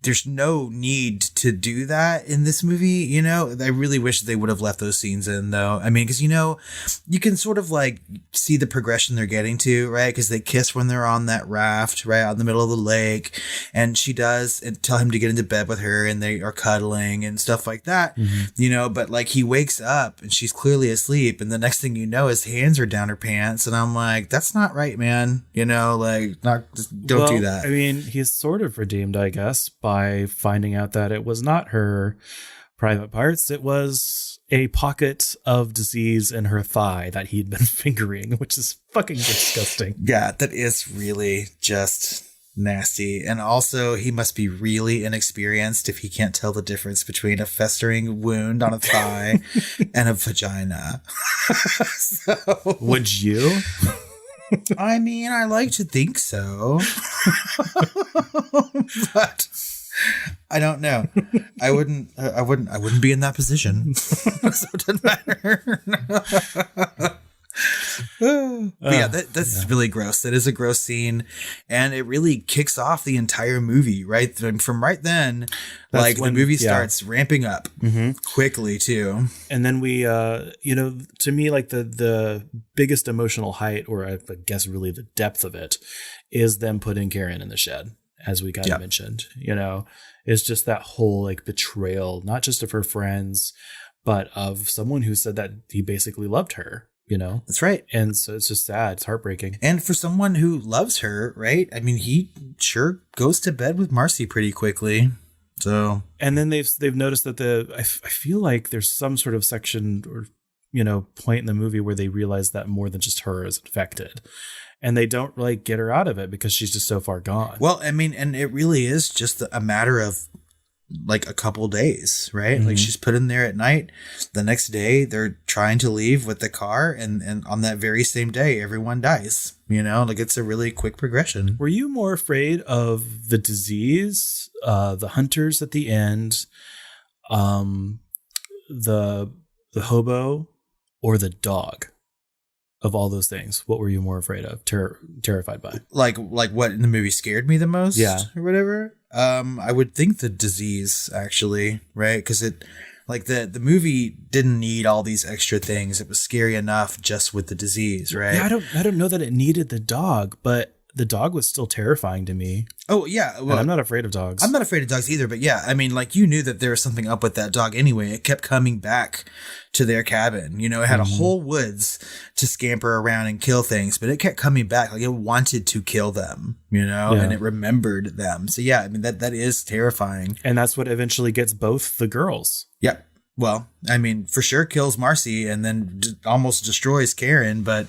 There's no need to do that in this movie, I really wish they would have left those scenes in, though. I mean, because, you can sort of like see the progression they're getting to, right? Because they kiss when they're on that raft, right, out in the middle of the lake. And she does tell him to get into bed with her, and they are cuddling and stuff like that, but like he wakes up and she's clearly asleep. And the next thing you know, his hands are down her pants. And I'm like, that's not right, man. Don't do that. I mean, he's sort of redeemed, I guess, by finding out that it was not her private parts. It was a pocket of disease in her thigh that he'd been fingering, which is fucking disgusting. Yeah, that is really just nasty. And also, he must be really inexperienced if he can't tell the difference between a festering wound on a thigh and a vagina. So, would you? I mean, I like to think so. But I don't know. I wouldn't be in that position. So it doesn't matter. But yeah, that's really gross. That is a gross scene, and it really kicks off the entire movie. Right from right then, That's when the movie starts ramping up quickly too. And then we, to me, like the biggest emotional height, or I guess really the depth of it, is them putting Karen in the shed, as we kind of mentioned. It's just that whole like betrayal, not just of her friends, but of someone who said that he basically loved her. That's right. And so it's just sad. It's heartbreaking. And for someone who loves her, right? I mean, he sure goes to bed with Marcy pretty quickly. So, and then they've noticed that I feel like there's some sort of section or, point in the movie where they realize that more than just her is infected, and they don't like get her out of it because she's just so far gone. Well, I mean, and it really is just a matter of like a couple days, right? Like she's put in there at night. The next day they're trying to leave with the car, and on that very same day everyone dies. Like it's a really quick progression. Were you more afraid of the disease, the hunters at the end, the hobo, or the dog? Of all those things, what were you more afraid of, terrified by? Like what in the movie scared me the most? Yeah. Or whatever. I would think the disease, actually, right? Because the movie didn't need all these extra things. It was scary enough just with the disease, right? Yeah, I don't know that it needed the dog, but the dog was still terrifying to me. Oh, yeah. Well, and I'm not afraid of dogs. I'm not afraid of dogs either, but yeah, I mean, like, you knew that there was something up with that dog anyway. It kept coming back to their cabin. It had a whole woods to scamper around and kill things, but it kept coming back. Like, it wanted to kill them, and it remembered them. So yeah, I mean, that is terrifying. And that's what eventually gets both the girls. Yeah. Well, I mean, for sure kills Marcy and then almost destroys Karen, but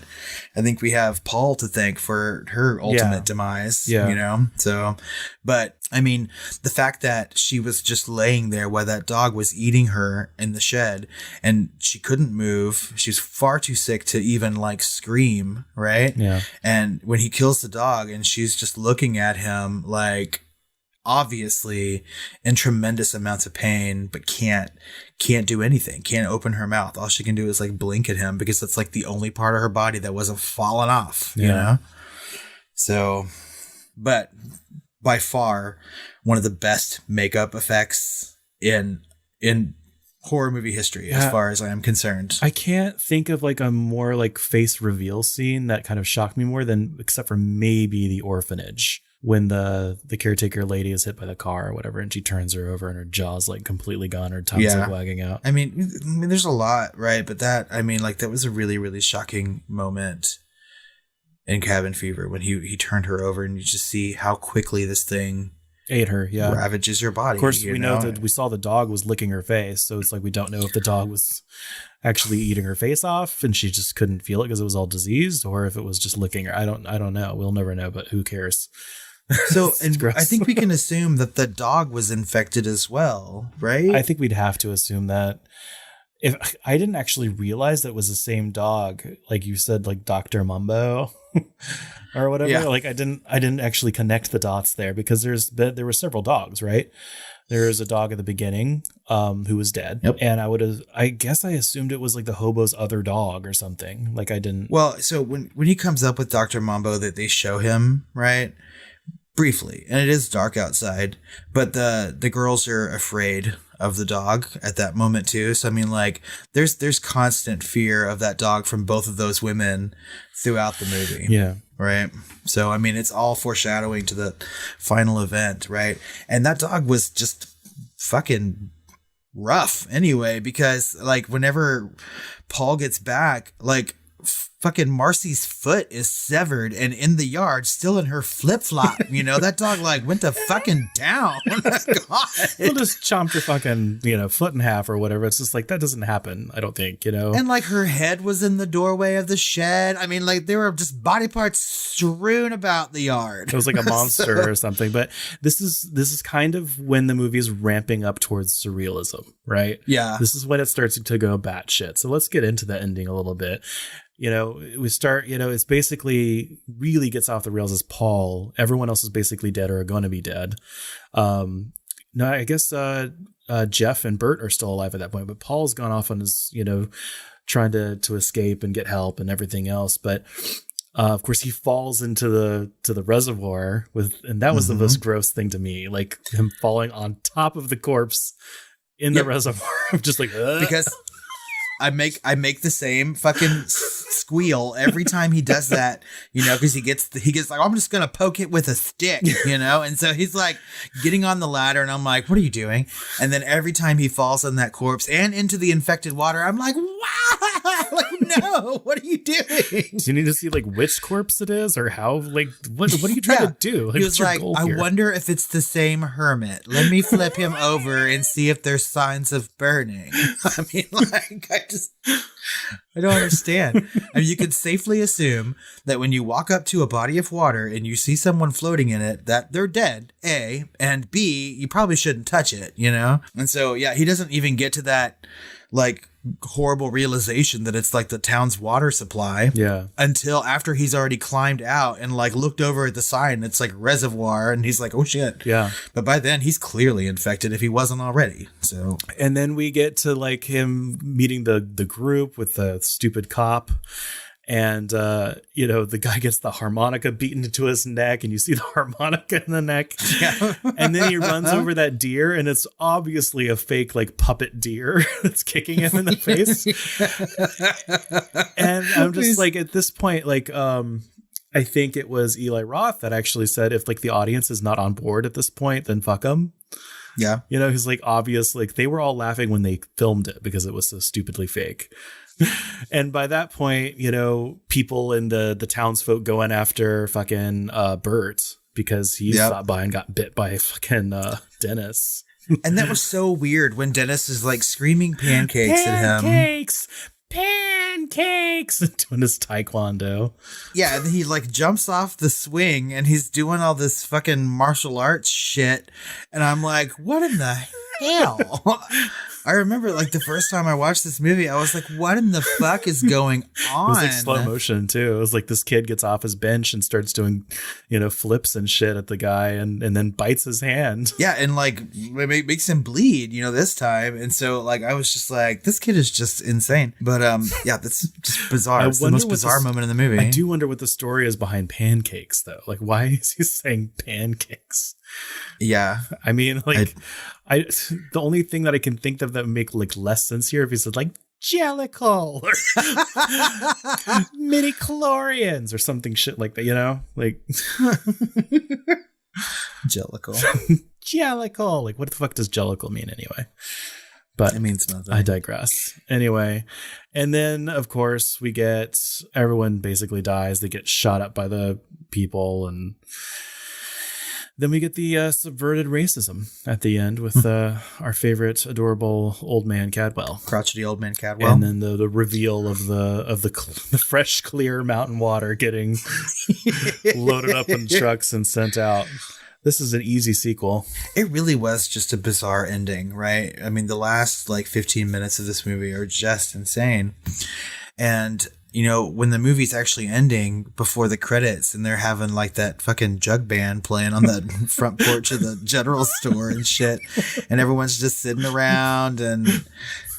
I think we have Paul to thank for her ultimate demise, So, but I mean, the fact that she was just laying there while that dog was eating her in the shed and she couldn't move. She was far too sick to even like scream, right? Yeah. And when he kills the dog and she's just looking at him like, obviously in tremendous amounts of pain, but can't do anything, can't open her mouth. All she can do is like blink at him because that's like the only part of her body that wasn't falling off, So, but by far one of the best makeup effects in horror movie history, as far as I am concerned. I can't think of like a more like face reveal scene that kind of shocked me more than, except for maybe the orphanage, when the caretaker lady is hit by the car or whatever, and she turns her over and her jaw's like completely gone, her tongue's like wagging out. I mean, there's a lot, right? But that was a really, really shocking moment in Cabin Fever when he turned her over and you just see how quickly this thing ate her, ravages your body. Of course, we know that we saw the dog was licking her face, so it's like we don't know if the dog was actually eating her face off and she just couldn't feel it because it was all diseased, or if it was just licking her. I don't know. We'll never know, but who cares? So, and I think we can assume that the dog was infected as well, right? I think we'd have to assume that. If I didn't actually realize that it was the same dog, like you said, like Dr. Mumbo or whatever. Yeah. Like I didn't actually connect the dots there because there were several dogs, right? There's a dog at the beginning who was dead. Yep. And I guess I assumed it was like the hobo's other dog or something. Like I didn't. Well, so when he comes up with Dr. Mumbo, that they show him, right? Briefly, and it is dark outside, but the girls are afraid of the dog at that moment too. So I mean, like there's constant fear of that dog from both of those women throughout the movie. Yeah. Right. So I mean, it's all foreshadowing to the final event, right? And that dog was just fucking rough anyway, because like whenever Paul gets back, like fucking Marcy's foot is severed and in the yard, still in her flip-flop. That dog like went to fucking town. God. We'll just chomped her fucking, foot in half or whatever. It's just like, that doesn't happen, I don't think, And like her head was in the doorway of the shed. I mean, like there were just body parts strewn about the yard. It was like a monster or something. But this is kind of when the movie is ramping up towards surrealism, right? Yeah. This is when it starts to go batshit. So let's get into the ending a little bit. We start, it's basically really gets off the rails as Paul. Everyone else is basically dead or are going to be dead. No, I guess Jeff and Bert are still alive at that point, but Paul's gone off on his, trying to escape and get help and everything else. But of course, he falls into the reservoir and that was the most gross thing to me, like him falling on top of the corpse in the reservoir. I'm just like, ugh. Because I make the same fucking squeal every time he does that, because he gets like, I'm just gonna poke it with a stick, and so he's like getting on the ladder, and I'm like, what are you doing? And then every time he falls on that corpse and into the infected water, I'm like, wow, like, no, what are you doing? Do you need to see like which corpse it is or how? Like, what are you trying to do? Like, he was like, I wonder if it's the same hermit. Let me flip him over and see if there's signs of burning. I mean, like, I don't understand. I mean, you could safely assume that when you walk up to a body of water and you see someone floating in it, that they're dead, A, and B, you probably shouldn't touch it, And so, yeah, he doesn't even get to that, like, horrible realization that it's like the town's water supply until after he's already climbed out and like looked over at the sign. It's like reservoir, and he's like, oh shit. But by then he's clearly infected if he wasn't already. So, and then we get to like him meeting the group with the stupid cop. And, the guy gets the harmonica beaten into his neck, and you see the harmonica in the neck. And then he runs over that deer, and it's obviously a fake, like, puppet deer that's kicking him in the face. And I'm just like, at this point, like, I think it was Eli Roth that actually said, if like the audience is not on board at this point, then fuck them. Yeah. He's like, obvious, like they were all laughing when they filmed it because it was so stupidly fake. And by that point, people in the townsfolk going after fucking Bert because he stopped by and got bit by fucking Dennis. And that was so weird when Dennis is like screaming pancakes at him. Pancakes, doing his taekwondo. Yeah, and he like jumps off the swing and he's doing all this fucking martial arts shit. And I'm like, what in the hell? I remember like the first time I watched this movie, I was like, what in the fuck is going on? It was like slow motion too. It was like this kid gets off his bench and starts doing, flips and shit at the guy and then bites his hand. Yeah, and like it makes him bleed, this time. And so like I was just like, this kid is just insane. But yeah, that's just bizarre. It's the most bizarre moment in the movie. I do wonder what the story is behind pancakes though. Like why is he saying pancakes? Yeah. I mean, like I the only thing that I can think of that would make like less sense here if he said like Jellicle or mini chlorians or something shit like that, like Jellicle. Jellicle. Like what the fuck does Jellicle mean anyway? But it means nothing. I digress. Anyway, and then of course we get everyone basically dies. They get shot up by the people, and then we get the subverted racism at the end with our favorite adorable old man Cadwell, crotchety old man Cadwell, and then the reveal of the fresh clear mountain water getting loaded up in trucks and sent out. This is an easy sequel. It really was just a bizarre ending, right? I mean, the last like 15 minutes of this movie are just insane, and when the movie's actually ending before the credits and they're having like that fucking jug band playing on the front porch of the general store and shit. And everyone's just sitting around and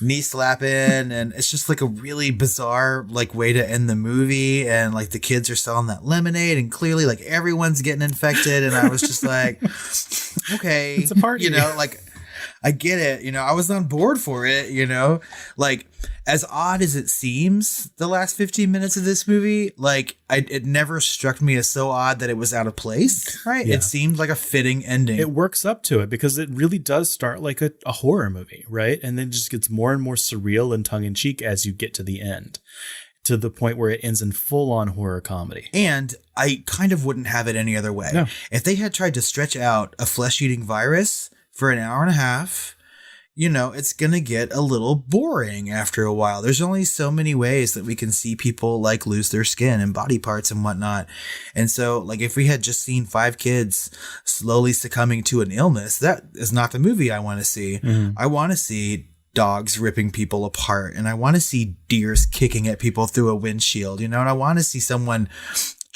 knee slapping. And it's just like a really bizarre like way to end the movie. And like the kids are selling that lemonade and clearly like everyone's getting infected. And I was just like, okay, it's a party, like I get it. I was on board for it, like as odd as it seems, the last 15 minutes of this movie, like it never struck me as so odd that it was out of place. Right. Yeah. It seemed like a fitting ending. It works up to it because it really does start like a horror movie. Right. And then it just gets more and more surreal and tongue in cheek as you get to the end, to the point where it ends in full on horror comedy. And I kind of wouldn't have it any other way. No. If they had tried to stretch out a flesh eating virus for an hour and a half, it's going to get a little boring after a while. There's only so many ways that we can see people like lose their skin and body parts and whatnot. And so like if we had just seen 5 kids slowly succumbing to an illness, that is not the movie I want to see. Mm-hmm. I want to see dogs ripping people apart, and I want to see deers kicking at people through a windshield, and I want to see someone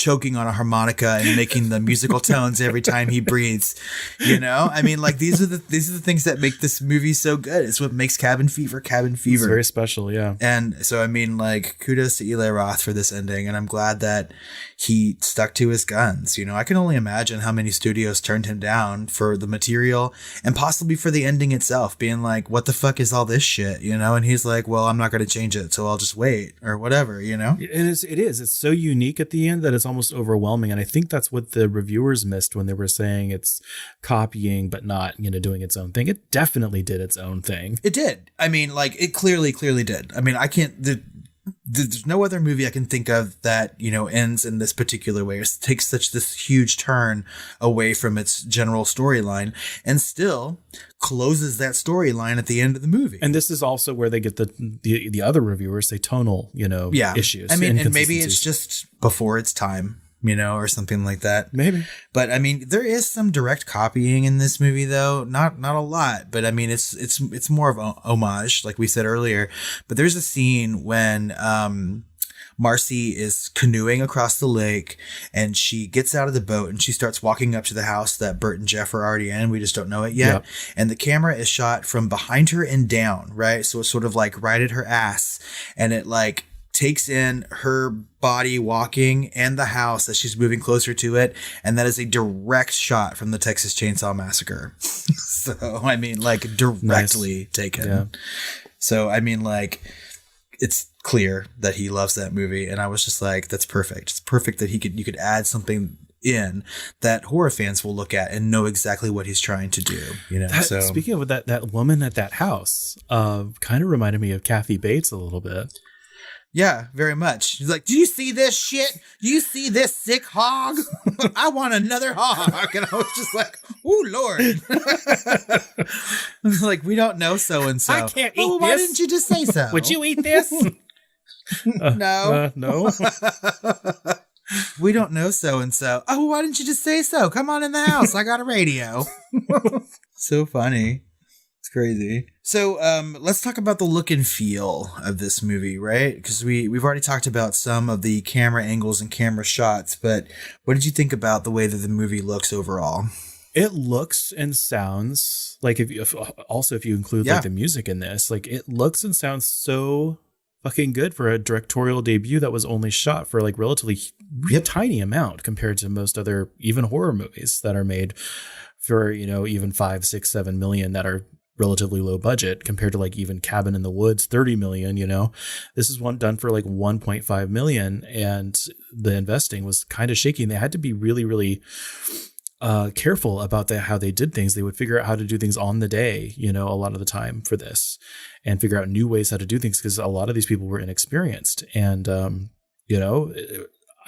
choking on a harmonica and making the musical tones every time he breathes. I mean, like these are the things that make this movie so good. It's what makes Cabin Fever. It's very special, yeah. And so I mean, like, kudos to Eli Roth for this ending, and I'm glad that he stuck to his guns. I can only imagine how many studios turned him down for the material and possibly for the ending itself, being like, what the fuck is all this shit, and he's like, well, I'm not going to change it, so I'll just wait or whatever, It's so unique at the end that it's almost overwhelming, and I think that's what the reviewers missed when they were saying it's copying but not doing its own thing. It definitely did its own thing. It did. I mean, like, it clearly did. I mean, I can't there's no other movie I can think of that, ends in this particular way. It takes this huge turn away from its general storyline and still closes that storyline at the end of the movie. And this is also where they get the other reviewers say tonal, issues. I mean, and maybe it's just before its time, or something like that. Maybe. But I mean, there is some direct copying in this movie, though. Not a lot, but I mean, it's more of a homage, like we said earlier. But there's a scene when Marcy is canoeing across the lake, and she gets out of the boat and she starts walking up to the house that Bert and Jeff are already in. We just don't know it yet. Yep. And the camera is shot from behind her and down, right? So it's sort of like right at her ass, and it like takes in her body walking and the house as she's moving closer to it. And that is a direct shot from the Texas Chainsaw Massacre. So, I mean, like, directly taken. Yeah. So, I mean, like, it's clear that he loves that movie. And I was just like, that's perfect. It's perfect that you could add something in that horror fans will look at and know exactly what he's trying to do. So speaking of that woman at that house, kind of reminded me of Kathy Bates a little bit. Yeah, very much. He's like, do you see this shit? Do you see this sick hog? I want another hog. And I was just like, oh, Lord. I was like, we don't know so-and-so. I can't eat this. Why didn't you just say so? Would you eat this? No. No. We don't know so-and-so. Oh, why didn't you just say so? Come on in the house. I got a radio. So funny. It's crazy. So let's talk about the look and feel of this movie, right? Because we've already talked about some of the camera angles and camera shots, but what did you think about the way that the movie looks overall? It looks and sounds like, if you include like the music in this, like it looks and sounds so fucking good for a directorial debut that was only shot for like relatively tiny amount compared to most other even horror movies that are made for, even 5, 6, 7 million that are relatively low budget compared to like even Cabin in the Woods, 30 million, this is one done for like 1.5 million. And the investing was kind of shaky. And they had to be really, really careful about how they did things. They would figure out how to do things on the day, a lot of the time for this, and figure out new ways how to do things, because a lot of these people were inexperienced. And,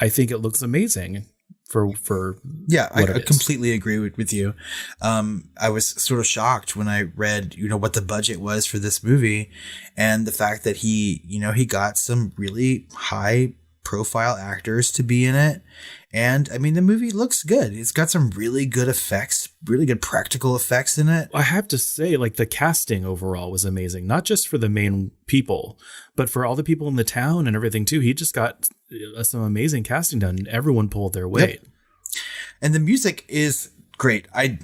I think it looks amazing. I completely agree with you. I was sort of shocked when I read, what the budget was for this movie, and the fact that he got some really high profile actors to be in it. And I mean, the movie looks good. It's got some really good effects, really good practical effects in it. I have to say, like, the casting overall was amazing, not just for the main people, but for all the people in the town and everything too. He just got some amazing casting done, and everyone pulled their weight. Yep. And the music is great. I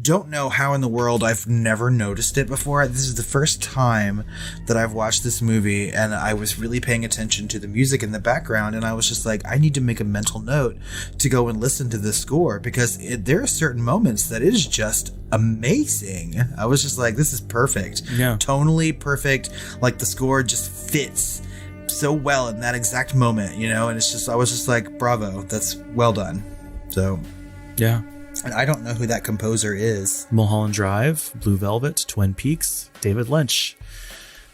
don't know how in the world I've never noticed it before. This is the first time that I've watched this movie, and I was really paying attention to the music in the background, and I was just like, I need to make a mental note to go and listen to this score, because there are certain moments that it is just amazing. I was just like, this is perfect. Yeah. Tonally perfect. Like, the score just fits so well in that exact moment, and it's just, I was just like, bravo, that's well done. So, yeah. And I don't know who that composer is. Mulholland Drive, Blue Velvet, Twin Peaks, David Lynch.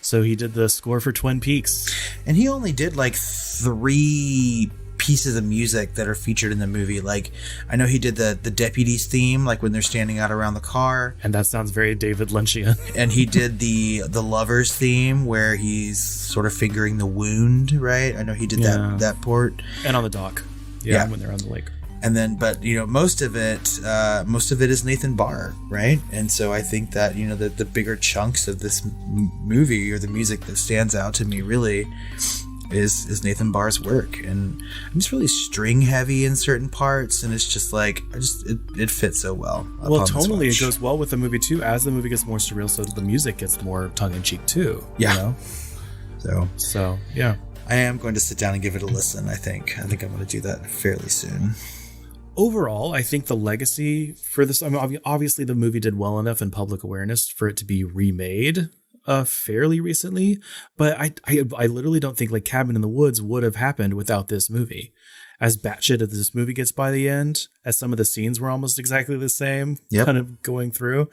So he did the score for Twin Peaks. And he only did like 3 pieces of music that are featured in the movie. Like, I know he did the deputy's theme, like when they're standing out around the car. And that sounds very David Lynchian. And he did the lover's theme where he's sort of fingering the wound, right? I know he did that part. And on the dock. Yeah, when they're on the lake. And then, but, most of it is Nathan Barr, right? And so I think that, the bigger chunks of this movie, or the music that stands out to me really, is Nathan Barr's work, and it's really string heavy in certain parts, and it's just like it fits so well. Well, tonally it goes well with the movie too. As the movie gets more surreal, so the music gets more tongue in cheek too. Yeah. You know? So yeah. I am going to sit down and give it a listen. I think I'm going to do that fairly soon. Overall, I think the legacy for this, I mean, obviously the movie did well enough in public awareness for it to be remade fairly recently, but I literally don't think like Cabin in the Woods would have happened without this movie. As batshit as this movie gets by the end, as some of the scenes were almost exactly the same, kind of going through,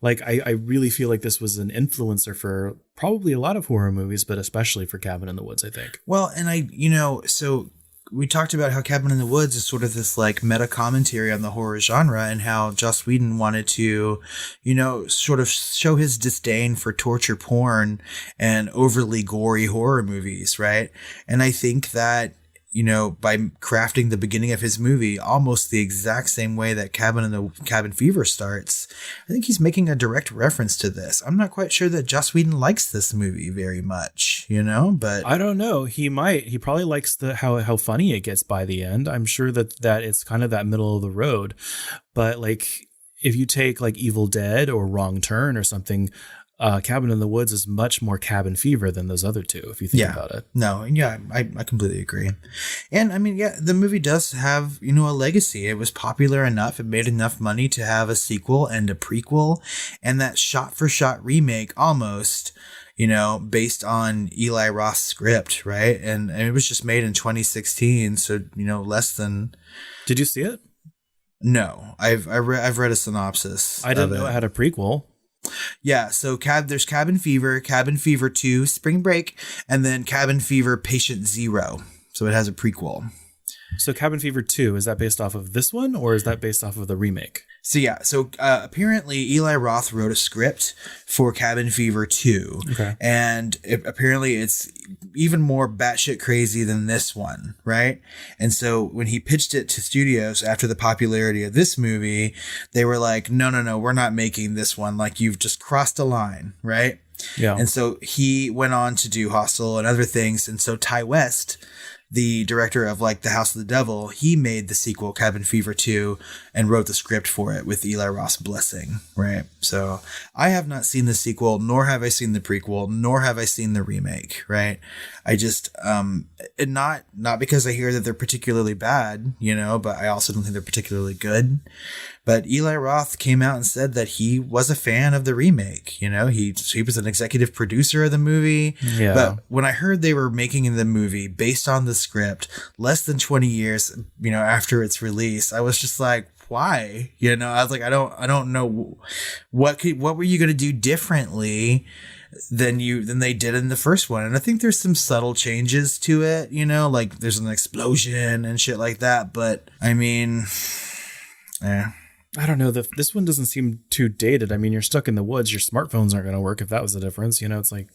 like I really feel like this was an influencer for probably a lot of horror movies, but especially for Cabin in the Woods, I think. Well, and so we talked about how Cabin in the Woods is sort of this like meta commentary on the horror genre, and how Joss Whedon wanted to, sort of show his disdain for torture porn and overly gory horror movies, right? And I think that, by crafting the beginning of his movie almost the exact same way that Cabin Fever starts, I think he's making a direct reference to this. I'm not quite sure that Joss Whedon likes this movie very much, but I don't know. He might. He probably likes how funny it gets by the end. I'm sure that it's kind of that middle of the road. But like if you take like Evil Dead or Wrong Turn or something, Cabin in the Woods is much more Cabin Fever than those other two, if you think about it. No, yeah, I completely agree. And I mean, yeah, the movie does have, a legacy. It was popular enough. It made enough money to have a sequel and a prequel, and that shot-for-shot remake almost, based on Eli Roth's script, right? And it was just made in 2016, so, less than... Did you see it? No, I've read a synopsis. I didn't know it had a prequel. Yeah, so there's Cabin Fever 2, Spring Break, and then Cabin Fever Patient Zero. So it has a prequel. So Cabin Fever 2, is that based off of this one, or is that based off of the remake? So apparently Eli Roth wrote a script for Cabin Fever 2. Okay. And apparently it's even more batshit crazy than this one, right? And so when he pitched it to studios after the popularity of this movie, they were like, no, we're not making this one. Like, you've just crossed a line, right? Yeah. And so he went on to do Hostel and other things. And so Ty West, the director of like The House of the Devil, he made the sequel Cabin Fever 2 and wrote the script for it with Eli Roth's blessing, right? So I have not seen the sequel, nor have I seen the prequel, nor have I seen the remake, right? I just not because I hear that they're particularly bad, but I also don't think they're particularly good. But Eli Roth came out and said that he was a fan of the remake. He was an executive producer of the movie. Yeah. But when I heard they were making the movie based on the script less than 20 years, after its release, I was just like, why? I was like, I don't know what were you going to do differently than they did in the first one. And I think there's some subtle changes to it, like there's an explosion and shit like that. But I mean, I don't know. This one doesn't seem too dated. I mean, you're stuck in the woods. Your smartphones aren't going to work if that was the difference. It's like...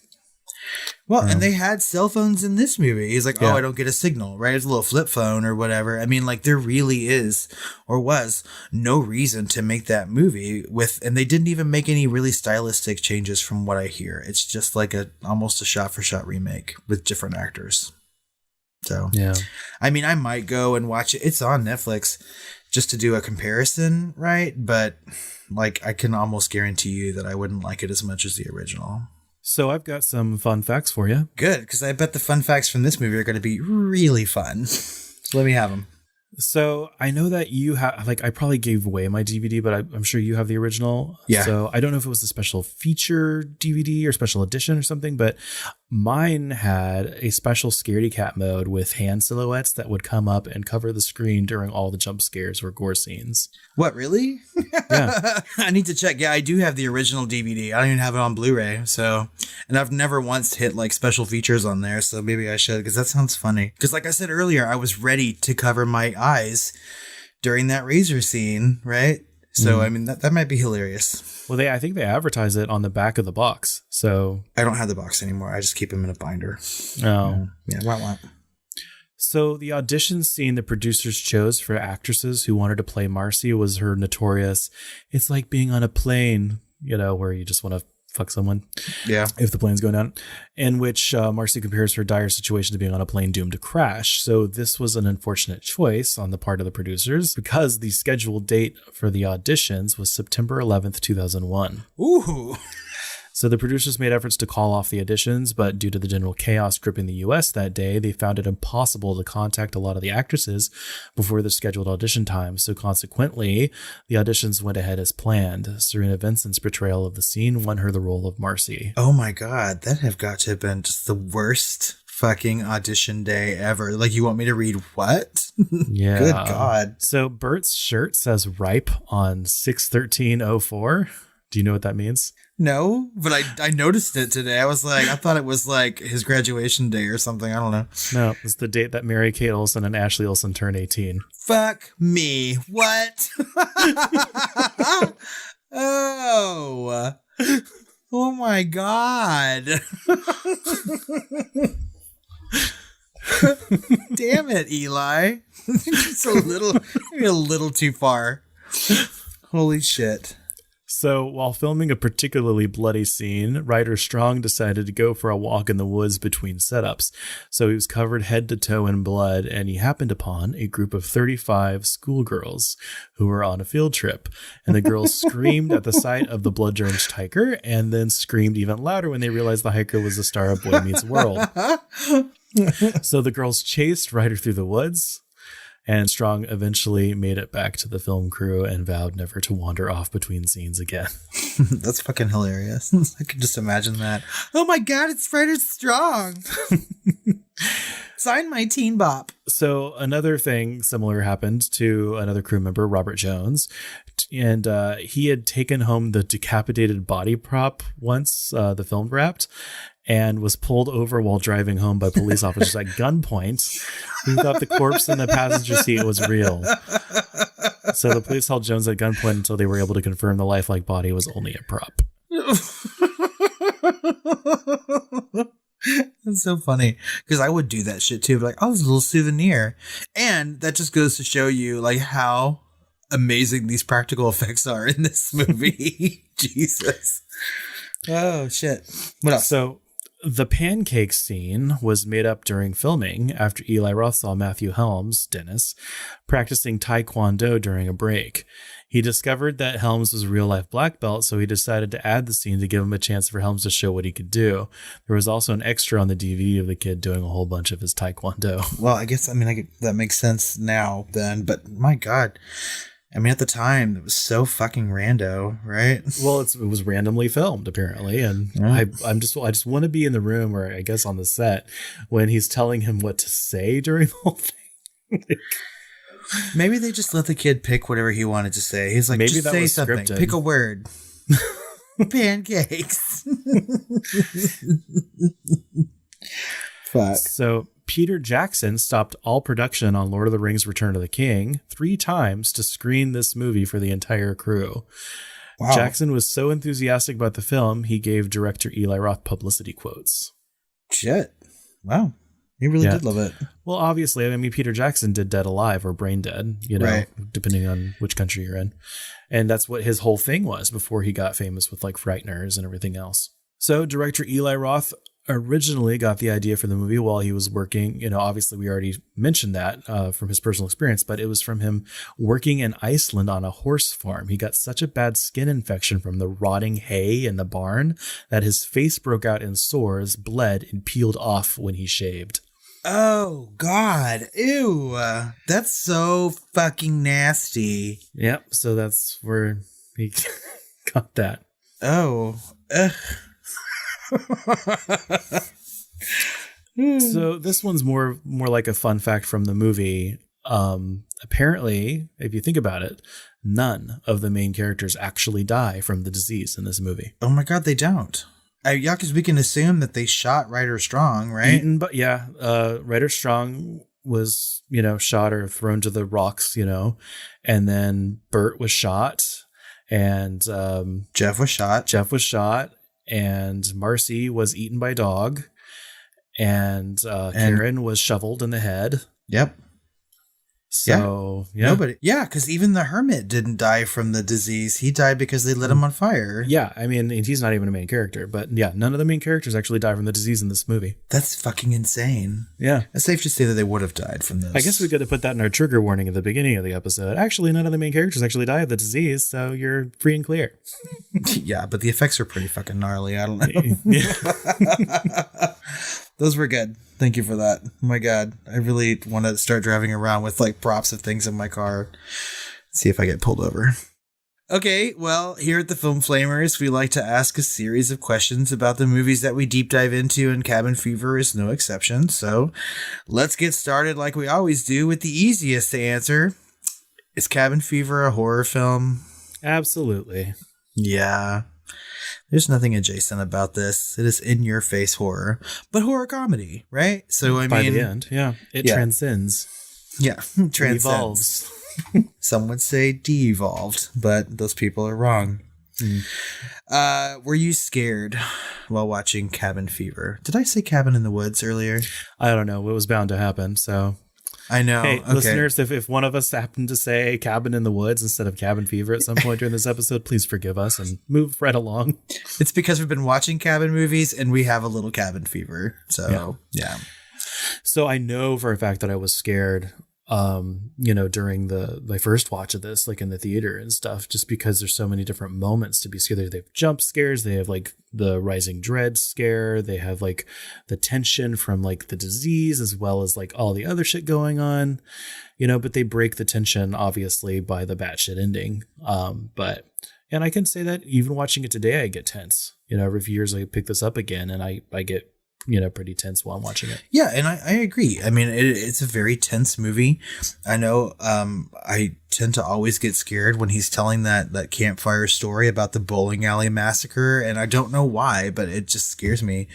Well, and they had cell phones in this movie. He's like, I don't get a signal, right? It's a little flip phone or whatever. I mean, like, there really is or was no reason to make that movie and they didn't even make any really stylistic changes from what I hear. It's just like almost a shot-for-shot remake with different actors. So, yeah. I mean, I might go and watch it. It's on Netflix just to do a comparison, right? But like, I can almost guarantee you that I wouldn't like it as much as the original. So I've got some fun facts for you. Good, because I bet the fun facts from this movie are going to be really fun. So let me have them. So I know that you have, like, I probably gave away my DVD, but I'm sure you have the original. Yeah. So I don't know if it was a special feature DVD or special edition or something, but mine had a special scaredy cat mode with hand silhouettes that would come up and cover the screen during all the jump scares or gore scenes. What, really? Yeah. I need to check. Yeah, I do have the original DVD. I don't even have it on Blu-ray. So, and I've never once hit like special features on there. So maybe I should, because that sounds funny. Because like I said earlier, I was ready to cover my eyes during that razor scene, right? So, I mean, that might be hilarious. Well, I think they advertise it on the back of the box. So I don't have the box anymore. I just keep them in a binder. Oh. Yeah, wah. So the audition scene the producers chose for actresses who wanted to play Marcy was her notorious, "It's like being on a plane," where you just want to fuck someone. Yeah. If the plane's going down, in which Marcy compares her dire situation to being on a plane doomed to crash. So this was an unfortunate choice on the part of the producers because the scheduled date for the auditions was September 11th, 2001. Ooh. So the producers made efforts to call off the auditions, but due to the general chaos gripping the US that day, they found it impossible to contact a lot of the actresses before the scheduled audition time. So consequently, the auditions went ahead as planned. Serena Vincent's portrayal of the scene won her the role of Marcy. Oh my God, that have got to have been just the worst fucking audition day ever. Like, you want me to read what? Yeah. Good God. So Bert's shirt says ripe on 6/13/04. Do you know what that means? No, but I noticed it today. I was like, I thought it was like his graduation day or something. I don't know. No, it's the date that Mary-Kate Olsen and Ashley Olsen turned 18. Fuck me. What? Oh. Oh my God. Damn it, Eli. Just maybe a little too far. Holy shit. So while filming a particularly bloody scene, writer Strong decided to go for a walk in the woods between setups. So he was covered head to toe in blood, and he happened upon a group of 35 schoolgirls who were on a field trip. And the girls screamed at the sight of the blood-drenched hiker, and then screamed even louder when they realized the hiker was the star of Boy Meets World. So the girls chased Ryder through the woods, and Strong eventually made it back to the film crew and vowed never to wander off between scenes again. That's fucking hilarious. I can just imagine that. Oh my God, it's Ryder Strong. Sign my teen bop. So another thing similar happened to another crew member, Robert Jones. And he had taken home the decapitated body prop once the film wrapped, and was pulled over while driving home by police officers at gunpoint who thought the corpse in the passenger seat was real. So the police held Jones at gunpoint until they were able to confirm the lifelike body was only a prop. That's so funny, because I would do that shit too. Like, oh, it's a little souvenir. And that just goes to show you like how amazing these practical effects are in this movie. Jesus. Oh shit. What else? So the pancake scene was made up during filming after Eli Roth saw Matthew Helms, Dennis, practicing Taekwondo during a break. He discovered that Helms was a real-life black belt, so he decided to add the scene to give him a chance for Helms to show what he could do. There was also an extra on the DVD of the kid doing a whole bunch of his Taekwondo. Well, I guess, that makes sense now then, but my God. I mean, at the time, it was so fucking rando, right? Well, it was randomly filmed, apparently, and I just want to be in the room, or I guess on the set, when he's telling him what to say during the whole thing. Maybe they just let the kid pick whatever he wanted to say. He's like, maybe just that say was something. scripted. Pick a word. Pancakes. Fuck. So Peter Jackson stopped all production on Lord of the Rings Return of the King 3 times to screen this movie for the entire crew. Wow. Jackson was so enthusiastic about the film, he gave director Eli Roth publicity quotes. Shit. Wow. He really did love it. Well, obviously, I mean, Peter Jackson did Dead Alive or Brain Dead, right, depending on which country you're in. And that's what his whole thing was before he got famous with like Frighteners and everything else. So director Eli Roth originally got the idea for the movie while he was working. Obviously we already mentioned that from his personal experience, but it was from him working in Iceland on a horse farm. He got such a bad skin infection from the rotting hay in the barn that his face broke out in sores, bled, and peeled off when he shaved. Oh, God. Ew. That's so fucking nasty. Yep. So that's where he got that. Oh. Ugh. So this one's more like a fun fact from the movie. Apparently, if you think about it, none of the main characters actually die from the disease in this movie. Oh my God, they don't. Yeah, because we can assume that they shot Ryder Strong, right? Ryder Strong was, shot or thrown to the rocks, and then Bert was shot, and Jeff was shot. And Marcy was eaten by a dog, and Karen was shoveled in the head. Yep. So, yeah. Nobody. Yeah, because even the hermit didn't die from the disease. He died because they lit him on fire. Yeah, I mean, he's not even a main character. But yeah, none of the main characters actually die from the disease in this movie. That's fucking insane. Yeah. It's safe to say that they would have died from this. I guess we could have put that in our trigger warning at the beginning of the episode. Actually, none of the main characters actually die of the disease, so you're free and clear. Yeah, but the effects are pretty fucking gnarly. I don't know. Those were good. Thank you for that. Oh my God. I really want to start driving around with like props of things in my car. See if I get pulled over. Okay, well, here at the Film Flamers, we like to ask a series of questions about the movies that we deep dive into, and Cabin Fever is no exception. So let's get started like we always do with the easiest to answer. Is Cabin Fever a horror film? Absolutely. Yeah. There's nothing adjacent about this. It is in-your-face horror, but horror comedy, right? So, I mean... By the end, yeah. It transcends. Yeah, transcends. Evolves. Some would say de-evolved, but those people are wrong. Were you scared while watching Cabin Fever? Did I say Cabin in the Woods earlier? I don't know. It was bound to happen, so... I know. Hey, okay. Listeners, if one of us happened to say Cabin in the Woods instead of Cabin Fever at some point during this episode, please forgive us and move right along. It's because we've been watching cabin movies and we have a little cabin fever. So, yeah. So I know for a fact that I was scared, during my first watch of this, like in the theater and stuff, just because there's so many different moments to be scared. They have jump scares. They have like the rising dread scare. They have like the tension from like the disease, as well as like all the other shit going on, but they break the tension obviously by the batshit ending. And I can say that even watching it today, I get tense, every few years I pick this up again and I get pretty tense while I'm watching it. Yeah, and I agree. I mean, it's a very tense movie. I know I tend to always get scared when he's telling that campfire story about the bowling alley massacre, and I don't know why, but it just scares me.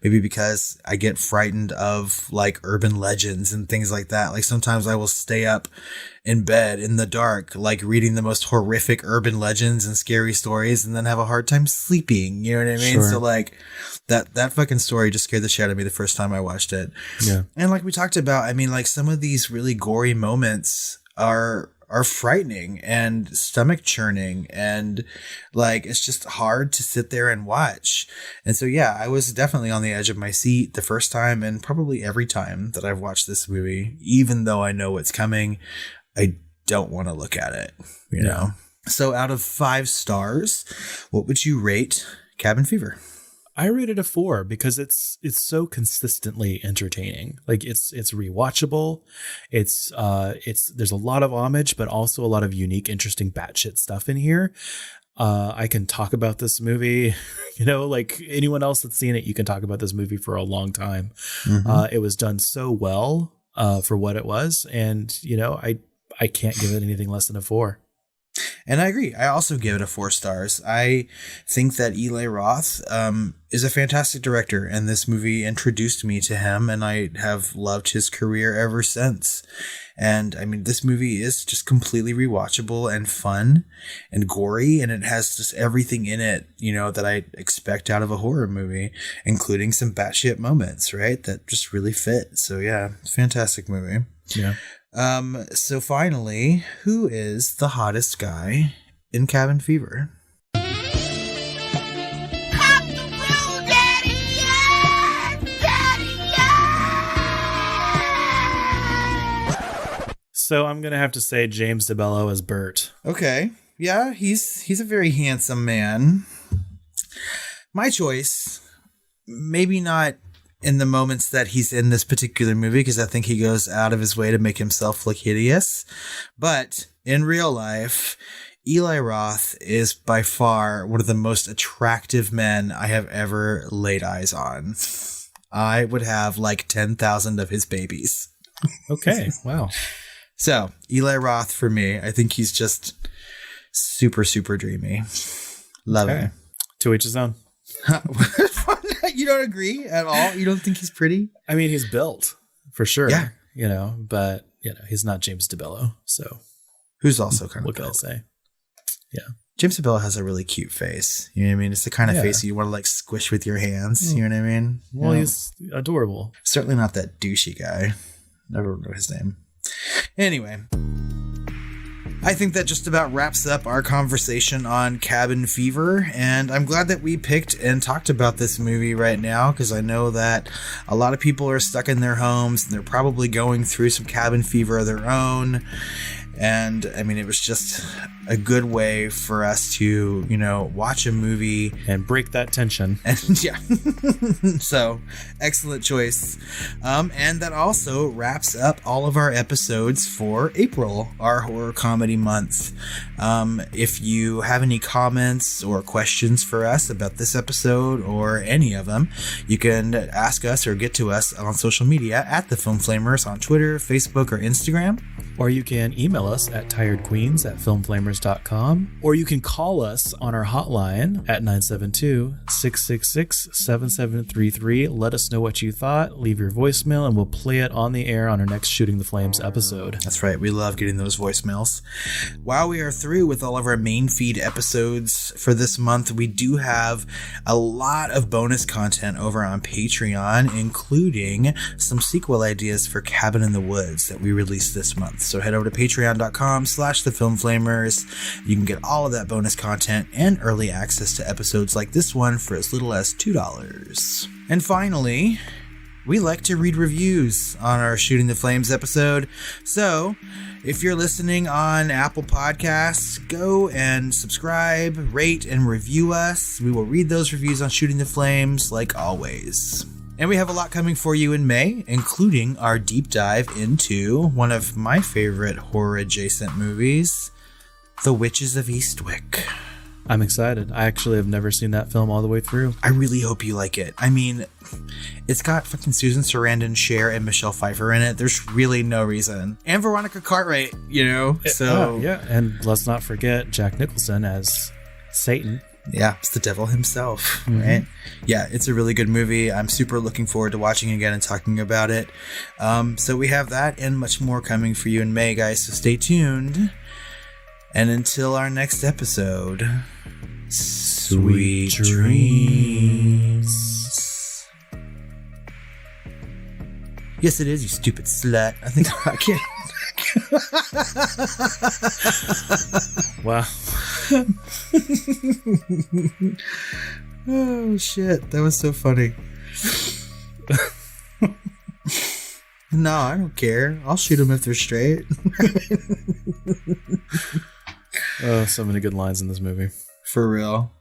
Maybe because I get frightened of like urban legends and things like that. Like sometimes I will stay up in bed in the dark, like reading the most horrific urban legends and scary stories, and then have a hard time sleeping. You know what I mean? Sure. So like that fucking story just scared the shit out of me the first time I watched it. Yeah. And like we talked about, I mean, like some of these really gory moments are frightening and stomach churning, and like it's just hard to sit there and watch. And so yeah, I was definitely on the edge of my seat the first time, and probably every time that I've watched this movie, even though I know what's coming, I don't want to look at it, you know? So out of 5 stars, what would you rate Cabin Fever? I rated a 4 because it's so consistently entertaining. Like it's rewatchable. It's there's a lot of homage, but also a lot of unique, interesting batshit stuff in here. I can talk about this movie, like anyone else that's seen it, you can talk about this movie for a long time. Mm-hmm. It was done so well for what it was, and I can't give it anything less than a 4. And I agree. I also give it a 4 stars. I think that Eli Roth is a fantastic director, and this movie introduced me to him, and I have loved his career ever since. And I mean, this movie is just completely rewatchable and fun and gory, and it has just everything in it, that I expect out of a horror movie, including some batshit moments, right? That just really fit. So yeah, fantastic movie. Yeah. So finally, who is the hottest guy in Cabin Fever? So I'm going to have to say James DeBello as Bert. Okay. Yeah, he's a very handsome man. My choice, maybe not in the moments that he's in this particular movie, because I think he goes out of his way to make himself look hideous. But in real life, Eli Roth is by far one of the most attractive men I have ever laid eyes on. I would have like 10,000 of his babies. Okay. Wow. So Eli Roth for me, I think he's just super, super dreamy. Love him. To each his own. You don't agree at all? You don't think he's pretty? I mean, he's built for sure. Yeah. But he's not James DeBello. So who's also kind of what can built. I say? Yeah. James DeBello has a really cute face. You know what I mean? It's the kind of face you want to like squish with your hands. You know what I mean? Well, he's adorable. Certainly not that douchey guy. Never know his name. Anyway, I think that just about wraps up our conversation on Cabin Fever, and I'm glad that we picked and talked about this movie right now, because I know that a lot of people are stuck in their homes and they're probably going through some cabin fever of their own. And I mean, it was just a good way for us to, watch a movie and break that tension. And yeah, so excellent choice. And that also wraps up all of our episodes for April, our horror comedy month. If you have any comments or questions for us about this episode or any of them, you can ask us or get to us on social media at the Film Flamers on Twitter, Facebook, or Instagram. Or you can email us at tiredqueens@filmflamers.com. Or you can call us on our hotline at 972-666-7733. Let us know what you thought. Leave your voicemail and we'll play it on the air on our next Shooting the Flames episode. That's right. We love getting those voicemails. While we are through with all of our main feed episodes for this month, we do have a lot of bonus content over on Patreon, including some sequel ideas for Cabin in the Woods that we released this month. So head over to patreon.com/thefilmflamers. You can get all of that bonus content and early access to episodes like this one for as little as $2. And finally, we like to read reviews on our Shooting the Flames episode. So if you're listening on Apple Podcasts, go and subscribe, rate, and review us. We will read those reviews on Shooting the Flames like always. And we have a lot coming for you in May, including our deep dive into one of my favorite horror-adjacent movies, The Witches of Eastwick. I'm excited. I actually have never seen that film all the way through. I really hope you like it. I mean, it's got fucking Susan Sarandon, Cher, and Michelle Pfeiffer in it. There's really no reason. And Veronica Cartwright, so... yeah, and let's not forget Jack Nicholson as Satan. Yeah, it's the devil himself, right? Yeah, it's a really good movie. I'm super looking forward to watching it again and talking about it. So we have that and much more coming for you in May, guys. So stay tuned. And until our next episode, sweet dreams. Yes, it is, you stupid slut. I think I can't. Wow. Oh shit, that was so funny. No, I don't care. I'll shoot them if they're straight. Oh, so many good lines in this movie. For real.